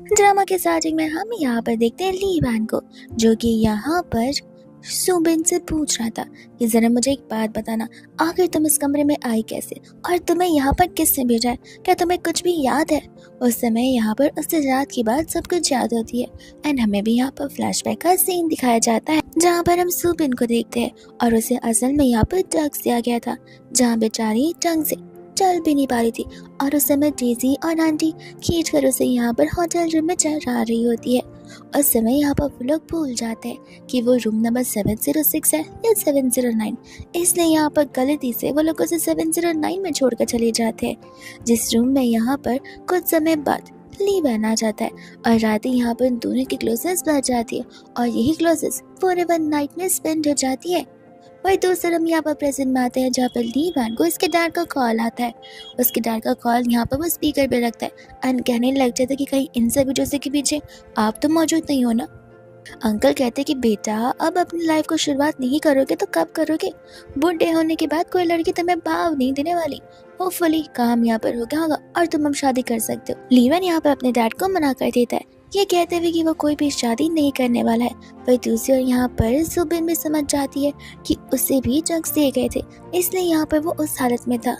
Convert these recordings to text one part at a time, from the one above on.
Drama के starting में हम यहाँ पर देखते हैं ली वैन को, जो कि यहाँ पर सुबिन से पूछ रहा था कि जरा मुझे एक बात बताना, आखिर तुम इस कमरे में आई कैसे और तुम्हें यहाँ पर किसने भेजा है, क्या तुम्हें कुछ भी याद है। उस समय यहाँ पर उससे रात की बात सब कुछ याद होती है एंड हमें भी यहाँ पर फ्लैशबैक का सीन दिखाया जाता है जहाँ पर हम सुबिन को देखते हैं और उसे असल में यहाँ पर ड्रग्स दिया गया था, जहाँ बेचारी ढंग से चल भी नहीं पा रही थी और उस समय डेजी और आंटी खींच कर उसे यहाँ पर होटल रूम में चढ़ा रही होती है। उस समय यहाँ पर वो लोग भूल जाते हैं कि वो रूम नंबर 706 है या 709, इसलिए यहाँ पर गलती से वो लोग उसे 709 में छोड़कर चले जाते हैं, जिस रूम में यहाँ पर कुछ समय बाद ली वैन आ जाता है और रात ही यहाँ पर दोनों की क्लोजेस बढ़ जाती है और यही क्लोजेस फॉरएवर नाइट में स्पेंड हो जाती है। वही दूसरा हम यहाँ पर प्रेजेंट में आते हैं जहाँ पर ली वैन को इसके डैड का कॉल आता है। उसके डैड का कॉल यहाँ पर वो स्पीकर पे रखता है एंड कहने लग जाता है कि कहीं इन सभी चीज़ों के पीछे आप तो मौजूद नहीं हो ना। अंकल कहते हैं कि बेटा अब अपनी लाइफ को शुरुआत नहीं करोगे तो कब करोगे, बूढ़े होने के बाद कोई लड़की तुम्हें भाव नहीं देने वाली, होपफुली काम यहाँ पर हो गया होगा और तुम अब शादी कर सकते हो। लीवन यहाँ पर अपने डैड को मना कर देता है, ये कहते हुए कि वो कोई भी शादी नहीं करने वाला है। वही दूसरी ओर यहाँ पर सुबिन भी समझ जाती है कि उसे भी ड्रग्स दिए गए थे, इसलिए यहाँ पर वो उस हालत में था।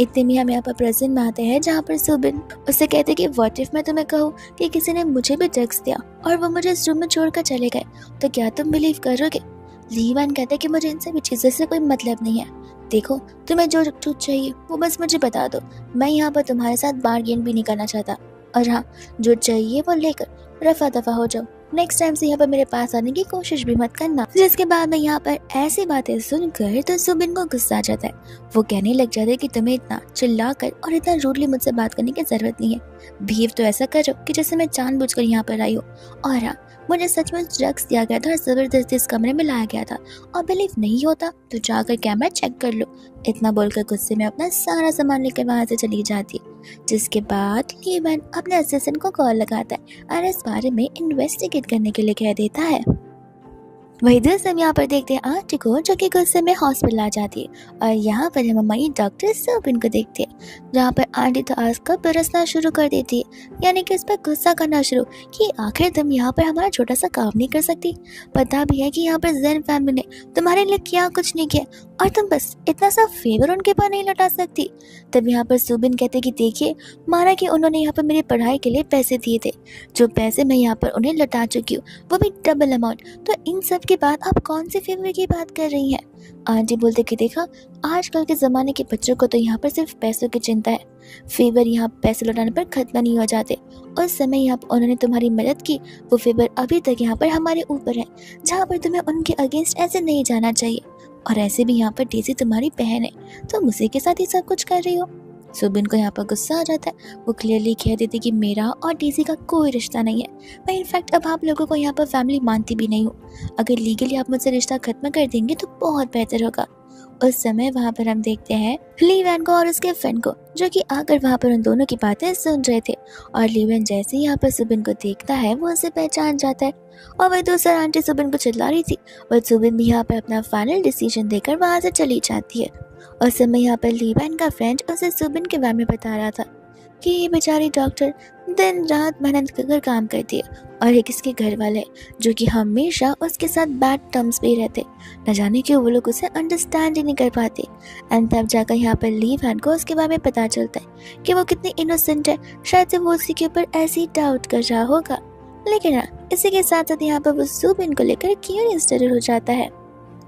इतने में हम यहाँ पर प्रेजेंट में आते हैं जहाँ पर सुबिन उससे कहते कि व्हाट इफ मैं तुम्हें कहूँ कि किसी ने मुझे भी ड्रग्स दिया और वो मुझे इस रूम में छोड़कर चले गए, तो क्या तुम बिलीव करोगे। लीवन कहते कि मुझे इन सभी चीज़ों से कोई मतलब नहीं है, देखो तुम्हें जो कुछ चाहिए वो बस मुझे बता दो, मैं यहाँ पर तुम्हारे साथ बार्गेन भी नहीं करना चाहता, और हाँ जो चाहिए वो लेकर रफा दफा हो जाओ, नेक्स्ट टाइम से यहाँ पर मेरे पास आने की कोशिश भी मत करना। जिसके बाद में यहाँ पर ऐसी बातें सुनकर तो सुबिन को गुस्सा आ जाता है। वो कहने लग जाता है कि तुम्हें इतना चिल्लाकर और इतना रूडली मुझसे बात करने की जरूरत नहीं है, बिहेव तो ऐसा करो कि जैसे मैं जानबूझकर यहाँ पर आई हूँ, और हाँ मुझे सच में ड्रग्स दिया गया था और जबरदस्ती इस कमरे में लाया गया था, और बिलीव नहीं होता तो जाकर कैमरा चेक कर लो। इतना बोलकर गुस्से में अपना सारा सामान लेकर वहां से चली जाती है। जिसके बाद लीवन अपने असिस्टेंट को कॉल लगाता है और इस बारे में इन्वेस्टिगेट करने के लिए कह देता है। वही दूसरे हम यहाँ पर देखते हैं आंटी को, जो कि गुस्से में हॉस्पिटल आ जाती है, और यहाँ पर हम हमारी डॉक्टर सुबिन को देखते हैं जहाँ पर आंटी तो आज का बरसना शुरू कर देती है, यानी कि उस पर गुस्सा करना शुरू कि आखिर तुम यहाँ पर हमारा छोटा सा काम नहीं कर सकती, पता भी है कि यहाँ पर जैन फैमिली ने तुम्हारे लिए क्या कुछ नहीं किया और तुम बस इतना सा फेवर उनके पास नहीं लौटा सकती। तब यहाँ पर सुबिन कहते कि देखिए माना कि उन्होंने यहाँ पर मेरी पढ़ाई के लिए पैसे दिए थे, जो पैसे मैं यहाँ पर उन्हें लौटा चुकी हूँ वो भी डबल अमाउंट, तो इन सब के बाद आप कौन से फेवर की बात कर रही हैं। आंटी बोलते कि देखा आजकल के ज़माने के बच्चों को तो यहाँ पर सिर्फ पैसों की चिंता है, फेवर यहाँ पैसे लौटाने पर खत्म नहीं हो जाते, उस समय यहाँ पर उन्होंने तुम्हारी मदद की, वो फेवर अभी तक यहाँ पर हमारे ऊपर है, जहाँ पर तुम्हें उनके अगेंस्ट ऐसे नहीं जाना चाहिए, और ऐसे भी यहाँ पर डेजी तुम्हारी बहन है, तुम उसी के साथ ही सब कुछ कर रही हो। सुबिन को यहाँ पर गुस्सा आ जाता है, वो क्लियरली कह देती कि मेरा और डेजी का कोई रिश्ता नहीं है, मैं इनफैक्ट अब आप लोगों को यहाँ पर फैमिली मानती भी नहीं हूँ, अगर लीगली आप मुझसे रिश्ता खत्म कर देंगे तो बहुत बेहतर होगा। उस समय वहाँ पर हम देखते हैं लीवन को और उसके फ्रेंड को, जो कि आकर वहाँ पर उन दोनों की बातें सुन रहे थे, और लीवन जैसे ही यहाँ पर सुबिन को देखता है वो उसे पहचान जाता है, और वही दूसरा आंटी सुबिन को चिल्ला रही थी, और सुबिन भी यहाँ पर अपना फाइनल डिसीजन देकर वहाँ से चली जाती है। उस समय यहाँ पर लीवन का फ्रेंड उसे सुबिन के बारे में बता रहा था कि ये बेचारी डॉक्टर दिन रात मेहनत कर काम करती है, और एक इसके घर वाले जो कि हमेशा उसके साथ बैड टर्म्स पे रहते, न जाने क्यों वो लोग उसे अंडरस्टैंड ही नहीं कर पाते। एंड तब जाकर यहाँ पर लीवन को उसके बारे में पता चलता है कि वो कितनी इनोसेंट है, शायद से वो उसके ऊपर ऐसे ही डाउट कर रहा होगा, लेकिन हाँ इसी के साथ साथ यहाँ पर वो सुबिन को लेकर क्यूरियस जरूर हो जाता है।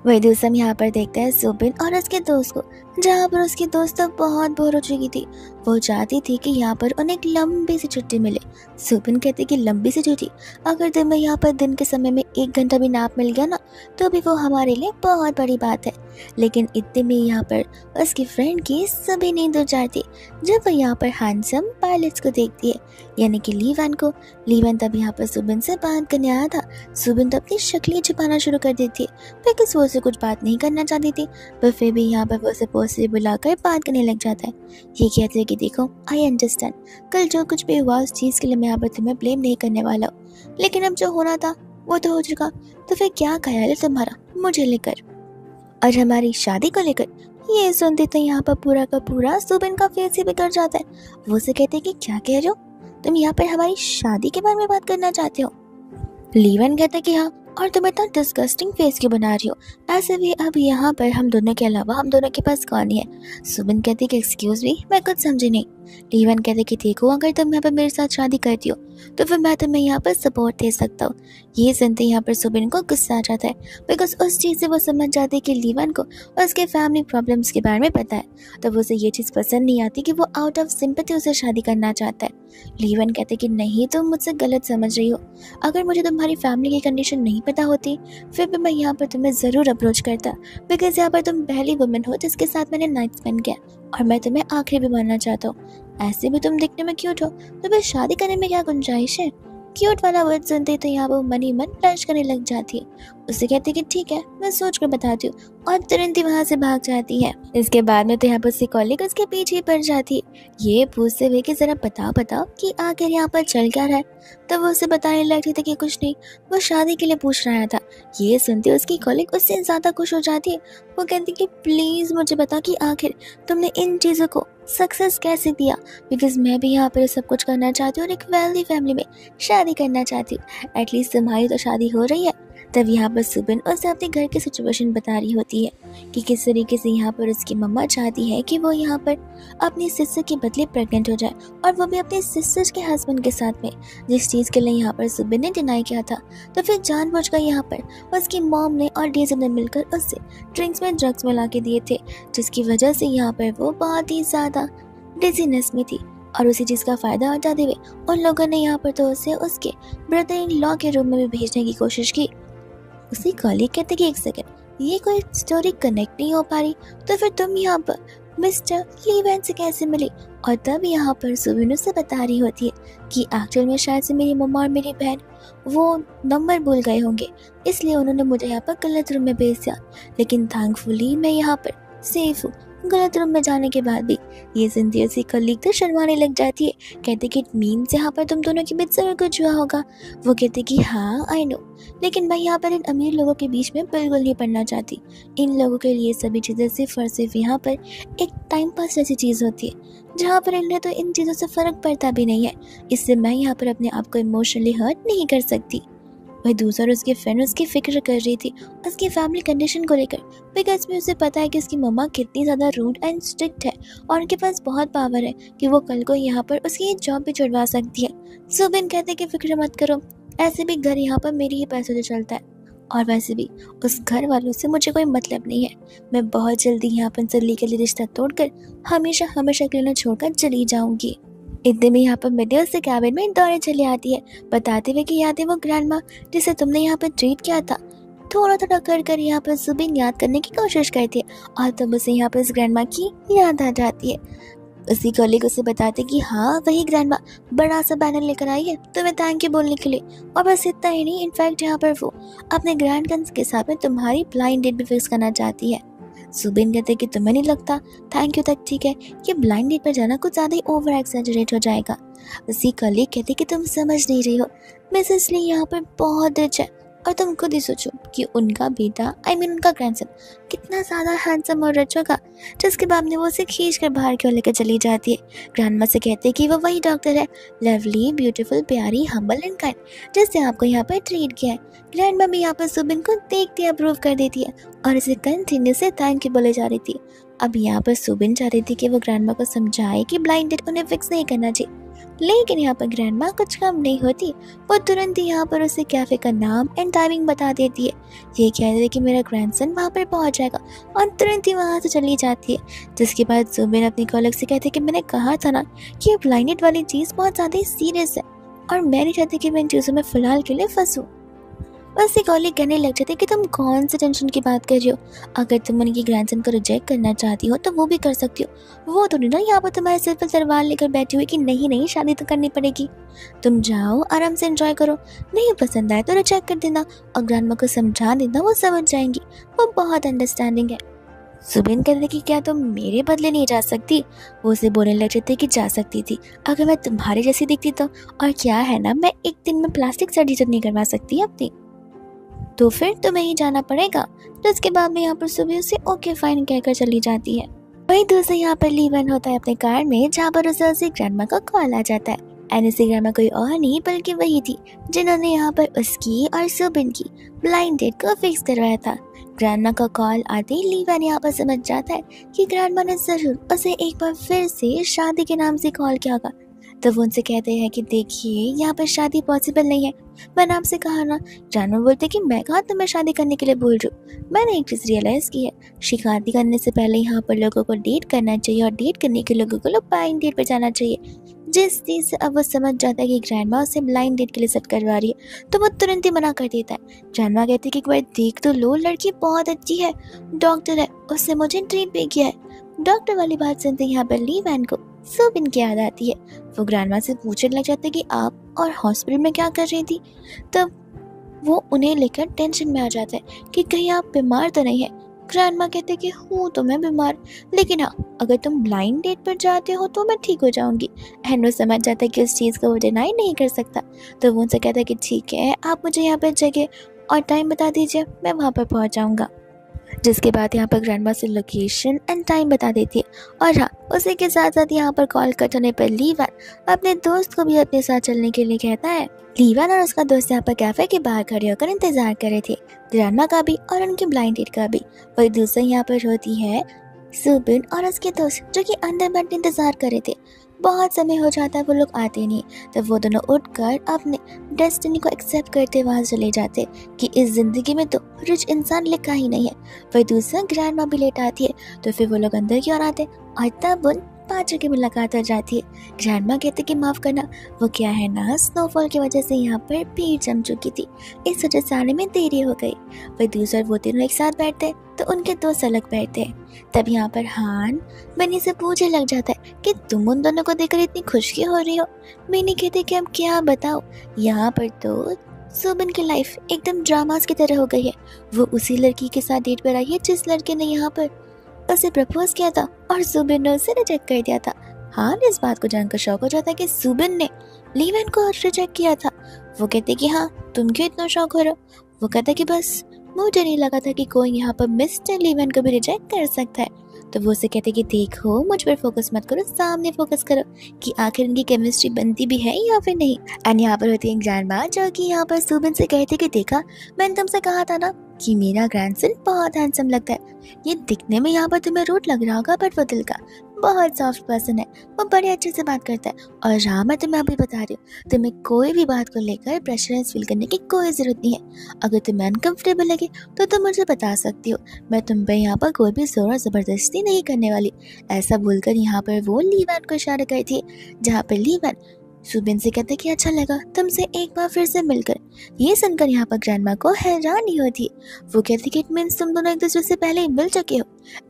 वही दूसरा हम यहाँ पर देखते हैं सुबिन और उसके दोस्त को, जहाँ पर उसकी दोस्त तो बहुत बोर हो चुकी थी, वो चाहती थी कि यहाँ पर उन्हें एक लंबी सी छुट्टी मिले। सुबिन कहती कि लंबी सी छुट्टी, अगर तुम्हें यहाँ पर दिन के समय में 1 घंटा भी नाप मिल गया ना तो भी वो हमारे लिए बहुत बड़ी बात है। लेकिन इतने में यहाँ पर उसकी फ्रेंड की सभी नींद उड़ जाती जब वो यहाँ पर हैंडसम पायलट्स को देखती है, यानी कि लीवन को। लीवन तब यहाँ पर सुबिन से बात करने आया था, सुबिन तो अपनी शक्लें छुपाना शुरू कर देती है, बिकॉज वो उसे कुछ बात नहीं करना चाहती थी, पर फिर भी यहाँ पर वो उसे पोस्ट से बुलाकर बात करने लग जाता है। ये कहते हैं कि देखो आई अंडरस्टैंड, कल जो कुछ भी हुआ उस चीज़ के लिए मैं यहाँ पर तुम्हें ब्लेम नहीं करने वाला हूँ, लेकिन अब जो होना था वो तो हो चुका, तो फिर क्या ख्याल है तुम्हारा मुझे लेकर और हमारी शादी को लेकर। ये सुनते तो यहाँ पर पूरा का पूरा सुबिन का फेस ही बिगड़ जाता है। वो उसे कहते हैं कि क्या कह रहे हो, तुम यहाँ पर हमारी शादी के बारे में बात करना चाहते हो? लीवन कहता है कि हाँ, और तुम इतना डिस्गस्टिंग फेस क्यों बना रही हो? ऐसे भी अब यहाँ पर हम दोनों के अलावा हम दोनों के पास कौन है? सुबिन कहती कि एक्सक्यूज मी, मैं कुछ समझी नहीं। लीवन कहते कि देखो, अगर तुम यहाँ पर मेरे साथ शादी करती हो तो फिर मैं तुम्हें यहाँ पर सपोर्ट दे सकता हूँ। ये सुनते यहाँ पर सुबिन को गुस्सा आ जाता है, बिकॉज उस चीज़ से वो समझ जाती है कि लीवन को उसके फैमिली प्रॉब्लम्स के बारे में पता है, तो उसे ये चीज़ पसंद नहीं आती कि वो आउट ऑफ सिंपैथी उसे शादी करना चाहता है। लीवन कहते कि नहीं, तुम मुझसे गलत समझ रही हो। अगर मुझे तुम्हारी फैमिली की कंडीशन नहीं पता होती फिर भी मैं यहाँ पर तुम्हें ज़रूर अप्रोच करता, बिकॉज यहाँ पर तुम पहली वुमेन हो जिसके साथ मैंने नाइट स्पेंड किया, और मैं तुम्हें आखिरी भी मानना चाहता हूँ। ऐसे भी तुम दिखने में क्यूट हो, तो फिर शादी करने में क्या गुंजाइश है? क्यूट वाला वर्ड सुनते तो यहाँ वो मन ही मन ब्लश करने लग जाती है। उसे कहती कि ठीक है, मैं सोच कर बताती हूँ, और तुरंत ही वहाँ से भाग जाती है। इसके बाद में तो यहाँ पर उसकी कॉलीग उसके पीछे ही पड़ जाती है, ये पूछते हुए कि जरा बताओ कि आखिर यहाँ पर चल क्या रहा है। तब वो उसे बताने लगती थी कि कुछ नहीं, वो शादी के लिए पूछ रहा था। ये सुनते उसकी कॉलीग उससे ज़्यादा खुश हो जाती है। वो कहती कि प्लीज़ मुझे बता कि आखिर तुमने इन चीज़ों को सक्सेस कैसे दिया, बिकॉज मैं भी यहाँ पर सब कुछ करना चाहती हूँ और एक वेल्दी फैमिली में शादी करना चाहती हूँ। एटलीस्ट तुम्हारी तो शादी हो रही है। तब यहाँ पर सुबिन उसे अपने घर की सिचुएशन बता रही होती है कि किस तरीके से यहाँ पर उसकी मम्मा चाहती है कि वो यहाँ पर अपनी सिस्टर के बदले प्रेग्नेंट हो जाए, और वो भी अपने सिस्टर के हस्बैंड के साथ में, जिस चीज़ के लिए यहाँ पर सुबिन ने डिनाई किया था। तो फिर जानबूझकर यहाँ पर उसकी मॉम ने और डेजी ने मिलकर उससे ड्रिंक्स में ड्रग्स मिला के दिए थे, जिसकी वजह से यहाँ पर वो बहुत ही ज़्यादा डिजीनेस में थी। और उसी चीज़ का फ़ायदा उठाते हुए उन लोगों ने यहाँ पर तो उसे उसके ब्रदर इन लॉ के रूम में भी भेजने की कोशिश की। उसी कॉलीग कहते कि एक सेकंड, ये कोई स्टोरी कनेक्ट नहीं हो पा रही, तो फिर तुम यहाँ पर मिस्टर लीवन से कैसे मिली? और तब यहाँ पर सुबिन से बता रही होती है कि एक्चुअल में शायद से मेरी मम्मा और मेरी बहन वो नंबर भूल गए होंगे, इसलिए उन्होंने मुझे यहाँ पर गलत रूम में भेज दिया, लेकिन थैंकफुली मैं यहाँ पर सेफ हूँ। गलत रूम में जाने के बाद भी ये सुनती सी कलीग तो शर्माने लग जाती है, कहते कि इट मीन्स यहाँ पर तुम दोनों के बीच जरूर कुछ हुआ होगा। वो कहते कि हाँ आई नो, लेकिन मैं यहाँ पर इन अमीर लोगों के बीच में बिल्कुल नहीं पड़ना चाहती। इन लोगों के लिए सभी चीज़ें सिर्फ और सिर्फ यहाँ पर एक टाइम पास जैसी चीज़ होती है, जहाँ पर इन्हें तो इन चीज़ों से फ़र्क पड़ता भी नहीं है। इससे मैं यहाँ पर अपने आप को इमोशनली हर्ट नहीं कर सकती। वही दूसरा उसके फ्रेंड उसकी फिक्र कर रही थी उसकी फैमिली कंडीशन को लेकर, बिकॉज में उसे पता है कि उसकी मम्मा कितनी ज़्यादा रूड एंड स्ट्रिक्ट है, और उनके पास बहुत पावर है कि वो कल को यहाँ पर उसकी ये जॉब भी छुड़वा सकती है। सुबिन कहते कि फिक्र मत करो, ऐसे भी घर यहाँ पर मेरी ही पैसों से चलता है, और वैसे भी उस घर वालों से मुझे कोई मतलब नहीं है। मैं बहुत जल्दी यहाँ पर जल्दी के लिए रिश्ता तोड़कर हमेशा हमेशा के लिए छोड़कर चली जाऊँगी। इतने में यहाँ पर मिडिल से कैबिन में दौड़े चली आती है, बताते हुए कि याद है वो ग्रैंड माँ जिसे तुमने यहाँ पर ट्रीट किया था। थोड़ा थोड़ा कर यहाँ पर सुबिन याद करने की कोशिश करती है, और तब उसे यहाँ पर उस ग्रैंड माँ की याद आ जाती है। उसी कॉलीग उसे बताते कि हाँ वही ग्रैंड माँ बड़ा सा बैनर लेकर आई है तुम्हें थैंक यू बोलने के लिए, और बस इतना ही नहीं, इनफैक्ट यहाँ पर वो अपने ग्रैंड के साथ में तुम्हारी ब्लाइंड डेट भी फिक्स करना चाहती है। सुबिन कहते कि तुम्हें नहीं लगता थैंक यू तक ठीक है, ये ब्लाइंड डेट पर जाना कुछ ज़्यादा ही ओवर एक्सैजरेट हो जाएगा। उसी कलीग कहते कि तुम समझ नहीं रही हो, मिसेस ली यहाँ पर बहुत रिच है, और तुम खुद ही सोचो कि उनका बेटा उनका ग्रैंडसन कितना ज़्यादा हैंडसम और रिच होगा, जिसके बाद में वो उसे खींच कर बाहर क्यों लेकर चली जाती है। ग्रैंडमा से कहते कि वो वही डॉक्टर है, लवली ब्यूटीफुल प्यारी हम्बल एंड काइंड, जिससे आपको यहाँ पर ट्रीट किया है। ग्रैंडमा भी यहाँ पर सुबिन को देखते अप्रूव कर देती है और इसे कंटिन्यू से थैंक यू बोले जा रही थी। अब यहाँ पर सुबिन चाह रही थी कि वो ग्रैंडमा को समझाए कि ब्लाइंड डेट उन्हें फिक्स नहीं करना चाहिए, लेकिन यहाँ पर ग्रैंडमा कुछ कम नहीं होती, वो तुरंत ही यहाँ पर उसे कैफे का नाम एंड टाइमिंग बता देती है। ये कह रही है कि मेरा ग्रैंडसन वहाँ पर पहुँच जाएगा, और तुरंत ही वहाँ से चली जाती है। जिसके बाद सुबिन अपनी कॉलेज से कहते कि मैंने कहा था ना कि ये ब्लाइंडेड वाली चीज़ बहुत ज़्यादा सीरियस है, और मैं नहीं चाहती कि मैं इन चीज़ों में फ़िलहाल के लिए फंसूँ। उससे कॉलीग कहने लग जाते कि तुम कौन से टेंशन की बात कर रही हो, अगर तुम उनकी ग्रैंडसन को रिजेक्ट करना चाहती हो तो वो भी कर सकती हो। वो तो नहीं ना यहाँ पर तुम्हारे सिर पर तलवार लेकर बैठी हुई कि नहीं शादी तो करनी पड़ेगी। तुम जाओ आराम से एंजॉय करो, नहीं पसंद आए तो रिजेक्ट कर देना, और ग्रैंडमा को समझा देना, वो समझ जाएंगी, वो बहुत अंडरस्टैंडिंग है। सुबिन कहते कि क्या तुम मेरे बदले नहीं जा सकती? वो उसे बोलने लग जाते कि जा सकती थी अगर मैं तुम्हारे जैसी दिखती तो, और क्या है ना मैं एक दिन में प्लास्टिक सर्जरी नहीं करवा सकती अपनी, तो फिर तुम्हें ही जाना पड़ेगा। जिसके बाद में यहाँ पर सुबह उसे ओके फाइन कहकर चली जाती है। वही दूसरे यहाँ पर लीवन होता है अपने कार में, जहाँ पर उसे ग्रैंडमा का कॉल आ जाता है। एनिसी ग्रामा कोई और नहीं बल्कि वही थी जिन्होंने यहाँ पर उसकी और सुबिन की ब्लाइंड डेट को फिक्स करवाया था। ग्रैंडमा का कॉल आते ही लीवन यहाँ पर समझ जाता है कि ग्रैंडमा ने जरूर उसे एक बार फिर से शादी के नाम से कॉल किया होगा। तो वो उनसे कहते हैं कि देखिए यहाँ पर शादी पॉसिबल नहीं है, मैंने आपसे कहा ना। ग्रैंडमा बोलते कि मैं कहा तुम्हें शादी करने के लिए बोल रही हूँ, मैंने एक चीज़ रियलाइज़ की है, शादी करने से पहले यहाँ पर लोगों को डेट करना चाहिए और डेट करने के लोगों को ब्लाइंड डेट पर जाना चाहिए। जिस चीज़ से अब वो समझ जाता है कि ग्रैंडमा उसे ब्लाइंड डेट के लिए सेट करवा रही है तो वो तुरंत ही मना कर देता है। ग्रैंडमा कहती है कि एक बार देख तो लो, लड़की बहुत अच्छी है, डॉक्टर है, उसने मुझे ट्रीट भी किया है। डॉक्टर वाली बात सुनते यहाँ पर ली वैन को सुबिन की याद आती है। वो ग्रैंडमा से पूछने लग जाते हैं कि आप और हॉस्पिटल में क्या कर रही थी। तब वो उन्हें लेकर टेंशन में आ जाता है कि कहीं आप बीमार तो नहीं है। ग्रैंडमा कहते कि हूँ तो मैं बीमार, लेकिन हाँ अगर तुम ब्लाइंड डेट पर जाते हो तो मैं ठीक हो जाऊंगी। एंड वो समझ जाता है कि उस चीज़ को वो डिनाई नहीं कर सकता। तो वो उनसे कहता है कि ठीक है, आप मुझे यहाँ पर जगह और टाइम बता दीजिए, मैं वहाँ पर पहुँच जाऊँगा। जिसके बाद यहाँ पर ग्रैंडमा से लोकेशन एंड टाइम बता देती है। और हाँ, उसी के साथ साथ यहाँ पर कॉल कट होने पर लीवन अपने दोस्त को भी अपने साथ चलने के लिए कहता है। लीवन और उसका दोस्त यहाँ पर कैफे के बाहर खड़े होकर इंतजार कर रहे थे, ग्रैंडमा का भी और उनके ब्लाइंड डेट का भी। वही दूसरा यहाँ पर होती है सुबिन और उसके दोस्त जो कि अंदर बैठ इंतजार कर रहे थे। बहुत समय हो जाता है, वो लोग आते नहीं। तब वो दोनों उठकर अपने डेस्टिनी को एक्सेप्ट करते वहाँ चले जाते कि इस जिंदगी में तो रिच इंसान लिखा ही नहीं है। वही दूसरा ग्रैंडमा भी लेट आती है। तो फिर वो लोग अंदर की ओर आते और तब उन पाँचों की मुलाकात हो जाती है। ग्रैंडमा कहते कि माफ़ करना, वो क्या है ना, स्नोफॉल की वजह से यहाँ पर भीड़ जम चुकी थी, इस वजह से आने में देरी हो गई। वही दूसरा वो तीनों एक साथ बैठते तो उनके दोस्त अलग बैठते हैं। तब यहाँ पर हान बनी से पूछने लग जाता है कि तुम उन दोनों को देखकर इतनी खुश क्यों हो रही हो। मैंने कहते कि अब क्या बताओ, यहाँ पर तो सुबिन की लाइफ एकदम ड्रामास की तरह हो गई है। वो उसी लड़की के साथ डेट पर आई है जिस लड़के ने यहाँ पर उसे प्रपोज किया था और सुबिन ने उसे रिजेक्ट कर दिया था। हान इस बात को जानकर शॉक हो जाता है कि सुबिन ने लीवन को रिजेक्ट किया था। वो कहते कि हाँ, तुम क्यों इतना शॉक हो रहे हो। वो कहता कि बस मुझे नहीं लगा था कि कोई यहाँ पर मिस्टर लीवन को भी रिजेक्ट कर सकता है। तो वो उसे कहते कि देखो, मुझ पर फोकस मत करो, सामने फोकस करो कि आखिर इनकी केमिस्ट्री बनती भी है या फिर नहीं। एंड यहाँ पर होती है ग्रैंडमा जो कि यहाँ पर सुबिन से कहती कि देखा, मैंने तुमसे कहा था ना कि मेरा ग्रैंडसन बहुत हैंडसम लगता है। ये दिखने में यहाँ पर तुम्हें रूट लग रहा होगा, बट वो दिल का बहुत सॉफ्ट पर्सन है, वो बड़े अच्छे से बात करता है। और हाँ, मैं तुम्हें अभी बता रही हूँ, तुम्हें कोई भी बात को लेकर प्रेशराइज फील करने की कोई ज़रूरत नहीं है। अगर तुम्हें अनकंफर्टेबल लगे तो तुम मुझे बता सकती हो, मैं तुम पे यहाँ पर कोई भी जोर और ज़बरदस्ती नहीं करने वाली। ऐसा बोलकर यहाँ पर वो लीवन को इशारा करती है, जहाँ पर लीवन सुबिन से कहते कि अच्छा लगा तुमसे एक बार फिर से मिलकर। ये सुनकर यहाँ पर ग्रैंडमा को हैरानी होती है। वो कहती कि इट मीन्स तुम दोनों एक दूसरे से पहले ही मिल चुके हो।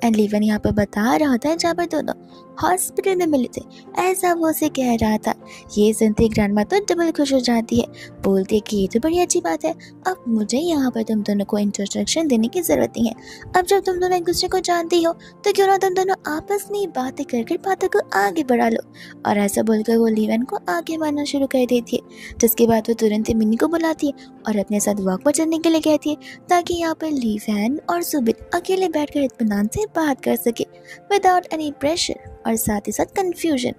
एंड लीवन यहाँ पर बता रहा होता है जहाँ पर दोनों हॉस्पिटल में मिले थे, ऐसा वो उसे कह रहा था। ये सुनते ग्रैंडमा तो डबल खुश हो जाती है, बोलती है कि ये तो बड़ी अच्छी बात है, अब मुझे यहाँ पर तुम दोनों को इंट्रोडक्शन देने की जरूरत नहीं है। अब जब तुम दोनों एक दूसरे को जानती हो तो क्यों ना तुम दोनों आपस में बातें कर बातों को आगे बढ़ा लो। और ऐसा बोलकर वो लीवन को आगे बढ़ना शुरू कर देती है। जिसके बाद वो तुरंत ही मिनी को बुलाती है और अपने साथ वॉक पर चलने के लिए कहती है, ताकि यहाँ पर लीवन और सुबिन अकेले बैठकर इत्मीनान से बात कर सके विदाउट एनी प्रेशर और साथ ही साथ कंफ्यूजन।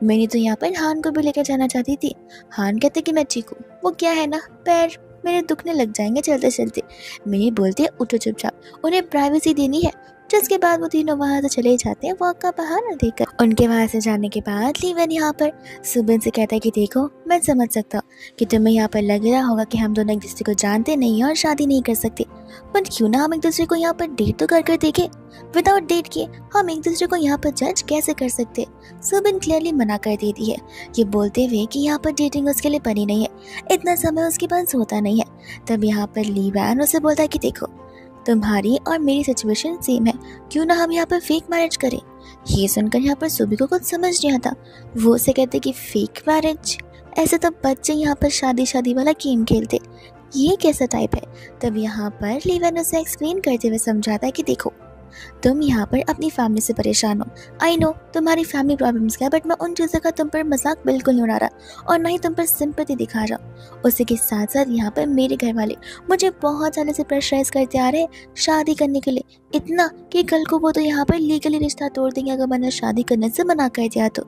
मैंने तो यहाँ पर हान को भी लेकर जाना चाहती थी। हान कहते कि मैं ठीक हूँ, वो क्या है ना, पैर मेरे दुखने लग जाएंगे चलते चलते। मैंने बोलती है उठो चुपचाप, उन्हें प्राइवेसी देनी है। जिसके बाद वो तीनों वहाँ से चले जाते हैं वॉक का बहाना देकर। उनके वहाँ से जाने के बाद लीवन यहाँ पर सुबिन से कहता है कि देखो, मैं समझ सकता हूँ कि तुम्हें यहाँ पर लग रहा होगा कि हम दोनों एक दूसरे को जानते नहीं और शादी नहीं कर सकते, पर क्यों ना हम एक दूसरे को यहाँ पर डेट तो कर देखें। विदाउट डेट किए हम एक दूसरे को यहाँ पर जज कैसे कर सकते। सुबिन क्लियरली मना कर देती है, ये बोलते हुए कि यहाँ पर डेटिंग उसके लिए बनी नहीं है, इतना समय उसके पास होता नहीं है। तब यहाँ पर लीवन उसे बोलता है कि देखो, तुम्हारी और मेरी सिचुएशन सेम है, क्यों ना हम यहाँ पर फेक मैरिज करें। ये सुनकर यहाँ पर सुबी को कुछ समझ नहीं आता। वो उसे कहते कि फेक मैरिज, ऐसे तो बच्चे यहाँ पर शादी वाला गेम खेलते, ये कैसा टाइप है। तब यहाँ पर लीवन उसे एक्सप्लेन करते हुए समझाता है कि देखो, तुम यहाँ पर अपनी फैमिली से परेशान हो, आई नो तुम्हारी फैमिली प्रॉब्लम्स क्या, बट मैं उन चीज़ों का तुम पर मजाक बिल्कुल नहीं उड़ा रहा और ना ही तुम पर सिंपैथी दिखा रहा। उसी के साथ साथ यहाँ पर मेरे घर वाले मुझे बहुत सालों से प्रेशराइज करते आ रहे हैं शादी करने के लिए, इतना कि कल को वो तो यहाँ पर लीगली रिश्ता तोड़ देंगे अगर मैंने शादी करने से मना कर दिया तो।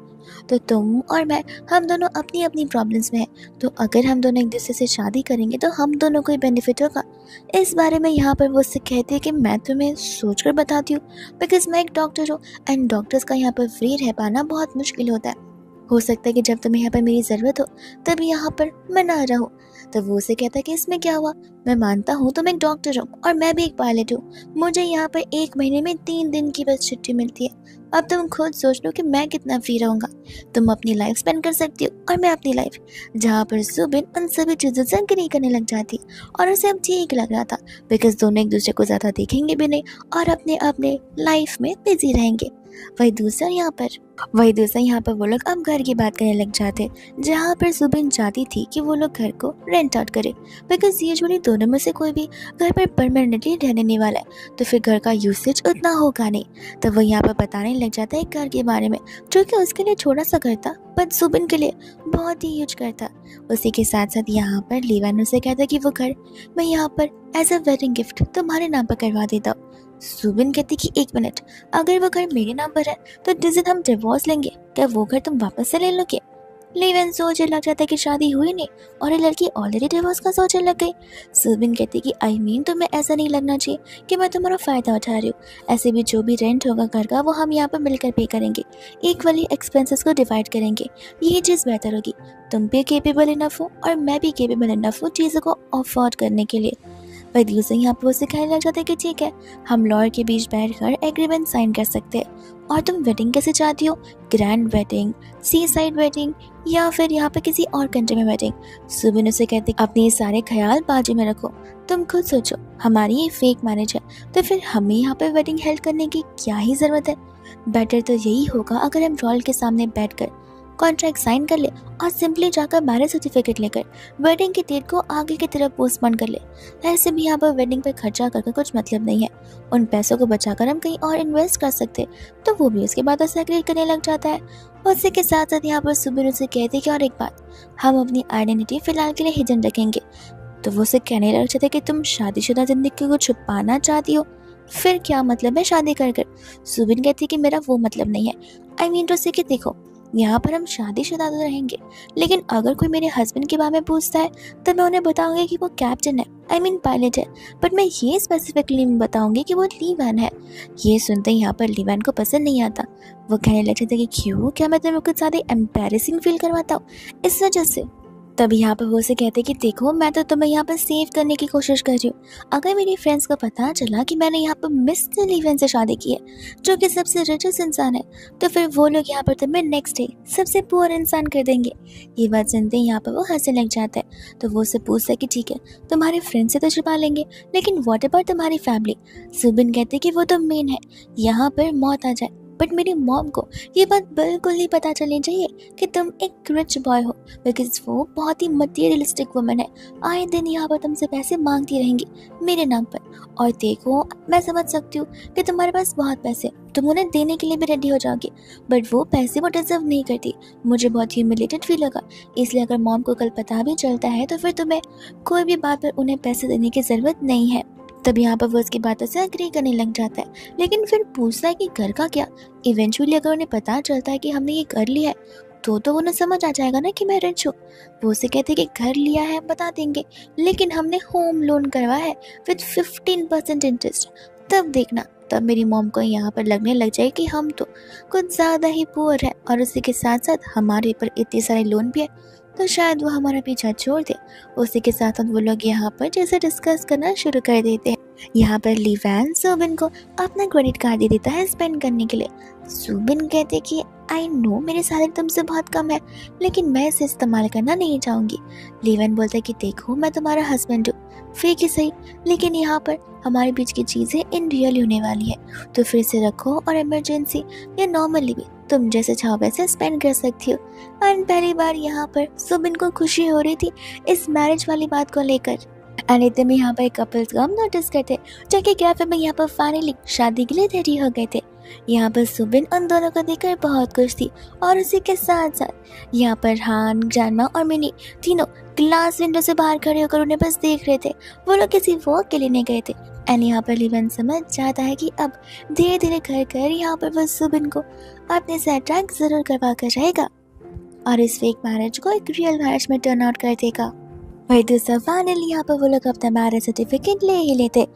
तो तुम और मैं, हम दोनों अपनी अपनी प्रॉब्लम्स में हैं। तो अगर हम दोनों एक दूसरे से शादी करेंगे तो हम दोनों को ही बेनिफिट होगा। इस बारे में यहाँ पर वो उससे कहती है कि मैं तुम्हें सोच कर बताती हूँ, बिकॉज मैं एक डॉक्टर हूँ एंड डॉक्टर्स का यहाँ पर फ्री रह पाना बहुत मुश्किल होता है। हो सकता है कि जब तुम्हें यहाँ पर मेरी ज़रूरत हो तब यहाँ पर मैं ना रहूँ। तो वो उसे कहता है कि इसमें क्या हुआ, मैं मानता हूँ तुम एक डॉक्टर हो और मैं भी एक पायलट हूँ। मुझे यहाँ पर 1 महीने में 3 दिन की बस छुट्टी मिलती है। अब तुम खुद सोच लो कि मैं कितना फ्री रहूँगा। तुम अपनी लाइफ स्पेंड कर सकती हो और मैं अपनी लाइफ। जहाँ पर सुबिन उन सभी चीज़ों से एग्री करने लग जाती और उसे अब ठीक लग रहा था, बिकॉज दोनों एक दूसरे को ज़्यादा देखेंगे भी नहीं और अपने अपने लाइफ में बिजी रहेंगे। वही दूसरा यहाँ पर वो लोग अब घर की बात करने लग जाते, जहाँ पर सुबिन चाहती थी कि वो लोग घर को रेंट आउट करे, बिकॉज यूजुअली दोनों में से कोई भी घर पर परमानेंटली रहने नहीं वाला है, तो फिर घर का यूसेज उतना होगा नहीं। तो वो यहाँ पर बताने लग जाता है घर के बारे में, जो कि उसके लिए छोटा सा घर था बट सुबिन के लिए बहुत ही ह्यूज घर था। उसी के साथ साथ यहाँ पर लीवन उसे कहता है कि वो घर मैं यहाँ पर एज अ वेडिंग गिफ्ट तुम्हारे नाम पर करवा देता हूँ। सुबिन कहती कि 1 मिनट, अगर वो घर मेरे नाम पर है तो जिस दिन हम डिवोर्स लेंगे क्या वो घर तुम वापस से ले लोगे? लेविन सोचने लग जाता है कि शादी हुई नहीं और ये लड़की ऑलरेडी डिवोर्स का सोचने लग गई। सुबिन कहती कि आई मीन तुम्हें ऐसा नहीं लगना चाहिए कि मैं तुम्हारा फ़ायदा उठा रही हूँ। ऐसे भी जो भी रेंट होगा घर का वो हम यहाँ पर मिलकर पे करेंगे, इक्वली एक्सपेंसेस को डिवाइड करेंगे, यही चीज़ बेहतर होगी। तुम भी केपेबल इनफ हो और मैं भी केपेबल इनफ हूँ चीज़ों को अफोर्ड करने के लिए। वही दूसरे यहाँ पर उसे कहने लग जाते हैं कि ठीक है, हम लॉयर के बीच बैठकर एग्रीमेंट साइन कर सकते हैं। और तुम वेडिंग कैसे चाहती हो, ग्रैंड वेडिंग, सी साइड वेडिंग या फिर यहाँ पे किसी और कंट्री में वेडिंग? सुबिन उसे कहते अपने ये सारे ख्याल बाजू में रखो, तुम खुद सोचो, हमारी ये फेक मैरिज है तो फिर हमें यहाँ पे वेडिंग हेल्ड करने की क्या ही ज़रूरत है। बेटर तो यही होगा अगर हम रॉयल के सामने बैठकर कॉन्ट्रैक्ट साइन कर ले और सिंपली जाकर मैरिज सर्टिफिकेट लेकर वेडिंग की डेट को आगे की तरफ पोस्टपोन कर ले। ऐसे भी यहाँ पर वेडिंग पर खर्चा करके कुछ मतलब नहीं है, उन पैसों को बचाकर हम कहीं और इन्वेस्ट कर सकते। तो वो भी उसके बाद उसे एग्री करने लग जाता है। उसी के साथ साथ यहाँ पर सुबिन उसे कहते कि और एक बात, हम अपनी आइडेंटिटी फिलहाल के लिए हिडन रखेंगे। तो वो उसे कहने लग जाता है कि तुम शादीशुदा जिंदगी को छुपाना चाहती हो, फिर क्या मतलब है शादी कर कर? सुबिन कहती कि मेरा वो मतलब नहीं है, आई मीन टू से कि देखो, यहाँ पर हम शादीशुदा तो रहेंगे, लेकिन अगर कोई मेरे हस्बैंड के बारे में पूछता है तो मैं उन्हें बताऊंगी कि वो कैप्टन है, आई मीन पायलट है, बट मैं ये स्पेसिफिकली बताऊंगी कि वो लीवन है। ये सुनते ही यहाँ पर लीवन को पसंद नहीं आता। वो कहने लग जाता है कि क्यों, क्या मैं तुम्हें कुछ ज़्यादा एम्बैरेसिंग फील करवाता हूँ इस वजह से? तब यहाँ पर वो उसे कहते कि देखो, मैं तो तुम्हें यहाँ पर सेव करने की कोशिश कर रही हूँ। अगर मेरी फ्रेंड्स को पता चला कि मैंने यहाँ पर मिस्टर लीवन से शादी की है, जो कि सबसे रिचेस्ट इंसान है, तो फिर वो लोग यहाँ पर तुम्हें नेक्स्ट डे सबसे पुअर इंसान कर देंगे। ये बात सुनते ही यहाँ पर वो हंसने लग जाता है। तो वो उससे पूछता है कि ठीक है, तुम्हारे फ्रेंड से तो छुपा लेंगे, लेकिन व्हाट अबाउट तुम्हारी फैमिली? सुबिन कहते कि वो तो मेन है, यहाँ पर मौत आ जाए बट मेरी मॉम को ये बात बिल्कुल नहीं पता चलनी चाहिए कि तुम एक रिच बॉय हो, बिकॉज वो बहुत ही मटीरियलिस्टिक वुमन है, आए दिन यहाँ पर तुमसे पैसे मांगती रहेंगी मेरे नाम पर। और देखो, मैं समझ सकती हूँ कि तुम्हारे पास बहुत पैसे, तुम उन्हें देने के लिए भी रेडी हो जाओगी, बट वो पैसे वो डिजर्व नहीं करती। मुझे बहुत ह्यूमिलेटेड फील होगा, इसलिए अगर मॉम को कल पता भी चलता है तो फिर तुम्हें कोई भी बात पर उन्हें पैसे देने की ज़रूरत नहीं है। तब यहाँ पर वो उसकी बातों से एग्री करने लग जाता है, लेकिन फिर पूछता है कि घर का क्या? इवेंचुअली अगर उन्हें पता चलता है कि हमने ये घर लिया है तो उन्हें समझ आ जाएगा ना कि मैं रिच हूँ। वो उसे कहते कि घर लिया है बता देंगे, लेकिन हमने होम लोन करवा है विद 15% इंटरेस्ट। तब देखना, तब मेरी मॉम को यहाँ पर लगने लग जाए कि हम तो कुछ ज़्यादा ही पुअर है और उसी के साथ साथ हमारे ऊपर इतने सारे लोन भी है, तो शायद वो हमारा पीछा छोड़ दे। उसी के साथ साथ वो लोग यहाँ पर जैसे डिस्कस करना शुरू कर देते हैं। यहाँ पर लीवन सुबिन को अपना क्रेडिट कार्ड दे देता है स्पेंड करने के लिए। सुबिन कहते कि आई नो मेरी सैलरी तुमसे बहुत कम है, लेकिन मैं इसे इस्तेमाल करना नहीं चाहूँगी। लीवन बोलता है कि देखो, मैं तुम्हारा हस्बैंड हूँ, फेक ही सही, लेकिन यहाँ पर हमारे बीच की चीज़ें इन रियल होने वाली है, तो फिर से रखो और इमरजेंसी या नॉर्मली भी तुम जैसे चाहो वैसे स्पेंड कर सकती हो। एंड पहली बार यहाँ पर सुबिन को खुशी हो रही थी इस मैरिज वाली बात को लेकर। एंड इतने में यहाँ पर कपल्स को हम नोटिस करते, जो कि कैफे में यहाँ पर फाइनली शादी के लिए रेडी हो गए थे। यहाँ पर सुबिन उन दोनों को देखकर बहुत खुश थी और उसी के साथ साथ यहाँ पर हान, ग्रैंडमा और मिनी तीनों ग्लास विंडो से बाहर खड़े होकर उन्हें बस देख रहे थे। वो लोग किसी वॉक के लिए नहीं गए थे। एंड यहाँ पर लीवन समझ जाता है कि अब धीरे धीरे कर यहाँ पर वो सुबिन को अपने से अट्रैक्ट जरूर करवा कर रहेगा और इस फेक मैरिज को एक रियल मैरिज में टर्न आउट कर देगा। वही दूसरा फाइनली यहाँ पर वो लोग अपना मैरिज सर्टिफिकेट ले ही लेते,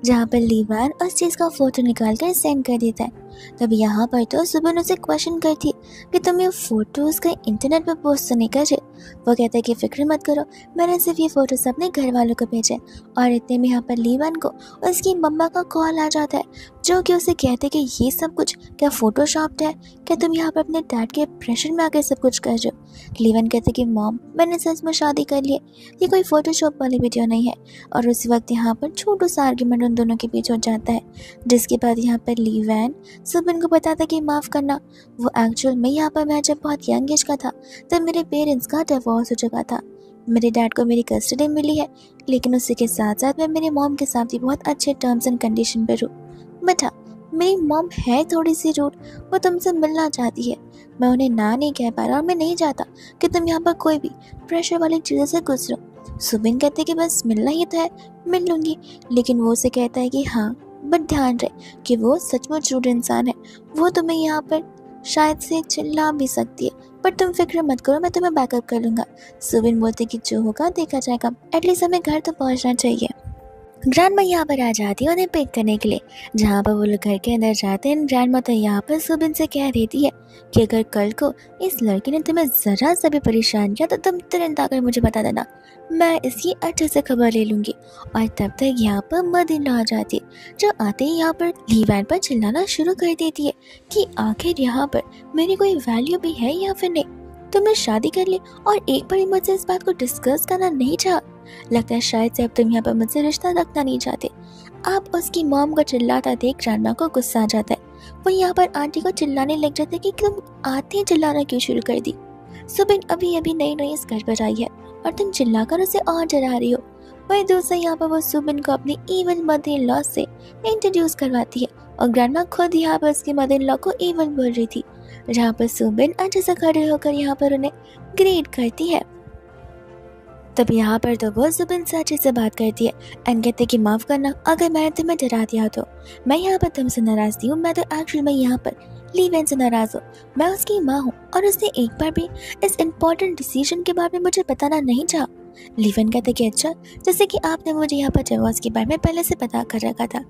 जहाँ पर लीवन उस चीज़ का फोटो निकाल कर सेंड कर देता है। तब यहाँ पर तो सुबिन उसे क्वेश्चन करती है कि तुम ये फोटोज का इंटरनेट पर पोस्ट तो नहीं कर रहे। वो कहता है कि फिक्र मत करो, मैंने सिर्फ ये फोटोज अपने घर वालों को भेजे। और इतने में यहाँ पर लीवन को उसकी मम्मा का कॉल आ जाता है, जो कि उसे कहते हैं कि ये सब कुछ क्या फोटोशॉप्ड है, क्या तुम यहाँ पर अपने डैड के प्रेशर में आकर सब कुछ कर रहे हो। लीवन कहते कि मॉम, मैंने सच में शादी कर ली है, ये कोई फोटोशॉप वाली वीडियो नहीं है। और उस वक्त यहाँ पर छोटू सा आर्ग्यूमेंट उन दोनों के बीच हो जाता है, जिसके बाद यहाँ पर लीवन सुबिन को बताता कि माफ़ करना, वो एक्चुअल में यहाँ पर मैं जब बहुत यंग एज का था तब मेरे पेरेंट्स का डिवोर्स हो चुका था। मेरे डैड को मेरी कस्टडी मिली है, लेकिन उसी के साथ साथ मैं मेरे मॉम के साथ भी बहुत अच्छे टर्म्स एंड कंडीशन पर हूँ। बेटा, मेरी मॉम है थोड़ी सी रूड, वो तुमसे मिलना चाहती है, मैं उन्हें ना नहीं कह पा रहा और मैं नहीं चाहता कि तुम यहाँ पर कोई भी प्रेशर वाली चीज़ों से गुजरो। सुबिन कहते कि बस मिलना ही तो है, मिल लूँगी, लेकिन वो उसे कहता है कि हाँ बट ध्यान रहे कि वो सचमुच रूड इंसान है, वो तुम्हें यहाँ पर शायद से चिल्ला भी सकती है, पर तुम फिक्र मत करो, मैं तुम्हें बैकअप कर लूँगा। सुबिन बोलते कि जो होगा देखा जाएगा, एटलीस्ट हमें घर तो पहुँचना चाहिए। ग्रैंडमा यहाँ पर आ जाती है उन्हें पिक करने के लिए। जहाँ पर वो लोग घर के अंदर जाते हैं, ग्रैंडमा तो यहाँ पर सुबिन से कह देती है कि अगर कल को इस लड़की ने तुम्हें ज़रा सा भी परेशान किया तो तुम तुरंत आकर मुझे बता देना, मैं इसकी अच्छे से खबर ले लूँगी। और तब तक यहाँ पर मदर आ जाती है, जो आते ही यहाँ पर लीवन पर चिल्लाना शुरू कर देती है कि आखिर यहाँ पर मेरी कोई वैल्यू भी है या फिर नहीं। तुमने शादी कर ली और एक बार मुझसे इस बात को डिस्कस करना नहीं चाहा। लगता है शायद से अब तुम यहाँ पर मुझसे रिश्ता रखना नहीं चाहते। आप उसकी मॉम को चिल्लाता देख ग्रैंडमा को गुस्सा आ जाता है। वो यहाँ पर आंटी को चिल्लाने लग जाते कि तुम आते ही चिल्लाना क्यों शुरू कर दी। सुबिन अभी अभी नई नई इस घर पर आई है और तुम चिल्लाकर उसे और डरा रही हो। वही दूसरा यहाँ पर वो सुबिन को अपनी इवन मदर इन लॉ से इंट्रोड्यूस करवाती है और ग्रैंडमा खुद यहाँ पर उसकी मदर इन लॉ को इवन बोल रही थी, जहाँ पर सुबिन अच्छे से खड़े होकर यहाँ पर उन्हें ग्रीट करती है। तब यहाँ पर तो वो सुबिन से अच्छे से बात करती है एंड कहते कि माफ़ करना अगर मैंने तुम्हें डरा दिया तो। मैं यहाँ पर तुमसे नाराज़ नहीं हूँ, मैं तो एक्चुअल में यहाँ पर लीवन से नाराज़ हूँ। मैं उसकी माँ हूँ और उसने एक बार भी इस इम्पोर्टेंट डिसीजन के बारे में मुझे बताना नहीं चाहा। लीवन कहते कि अच्छा, जैसे कि आपने मुझे यहाँ पर डिवोर्स के बारे में पहले से पता कर रखा था।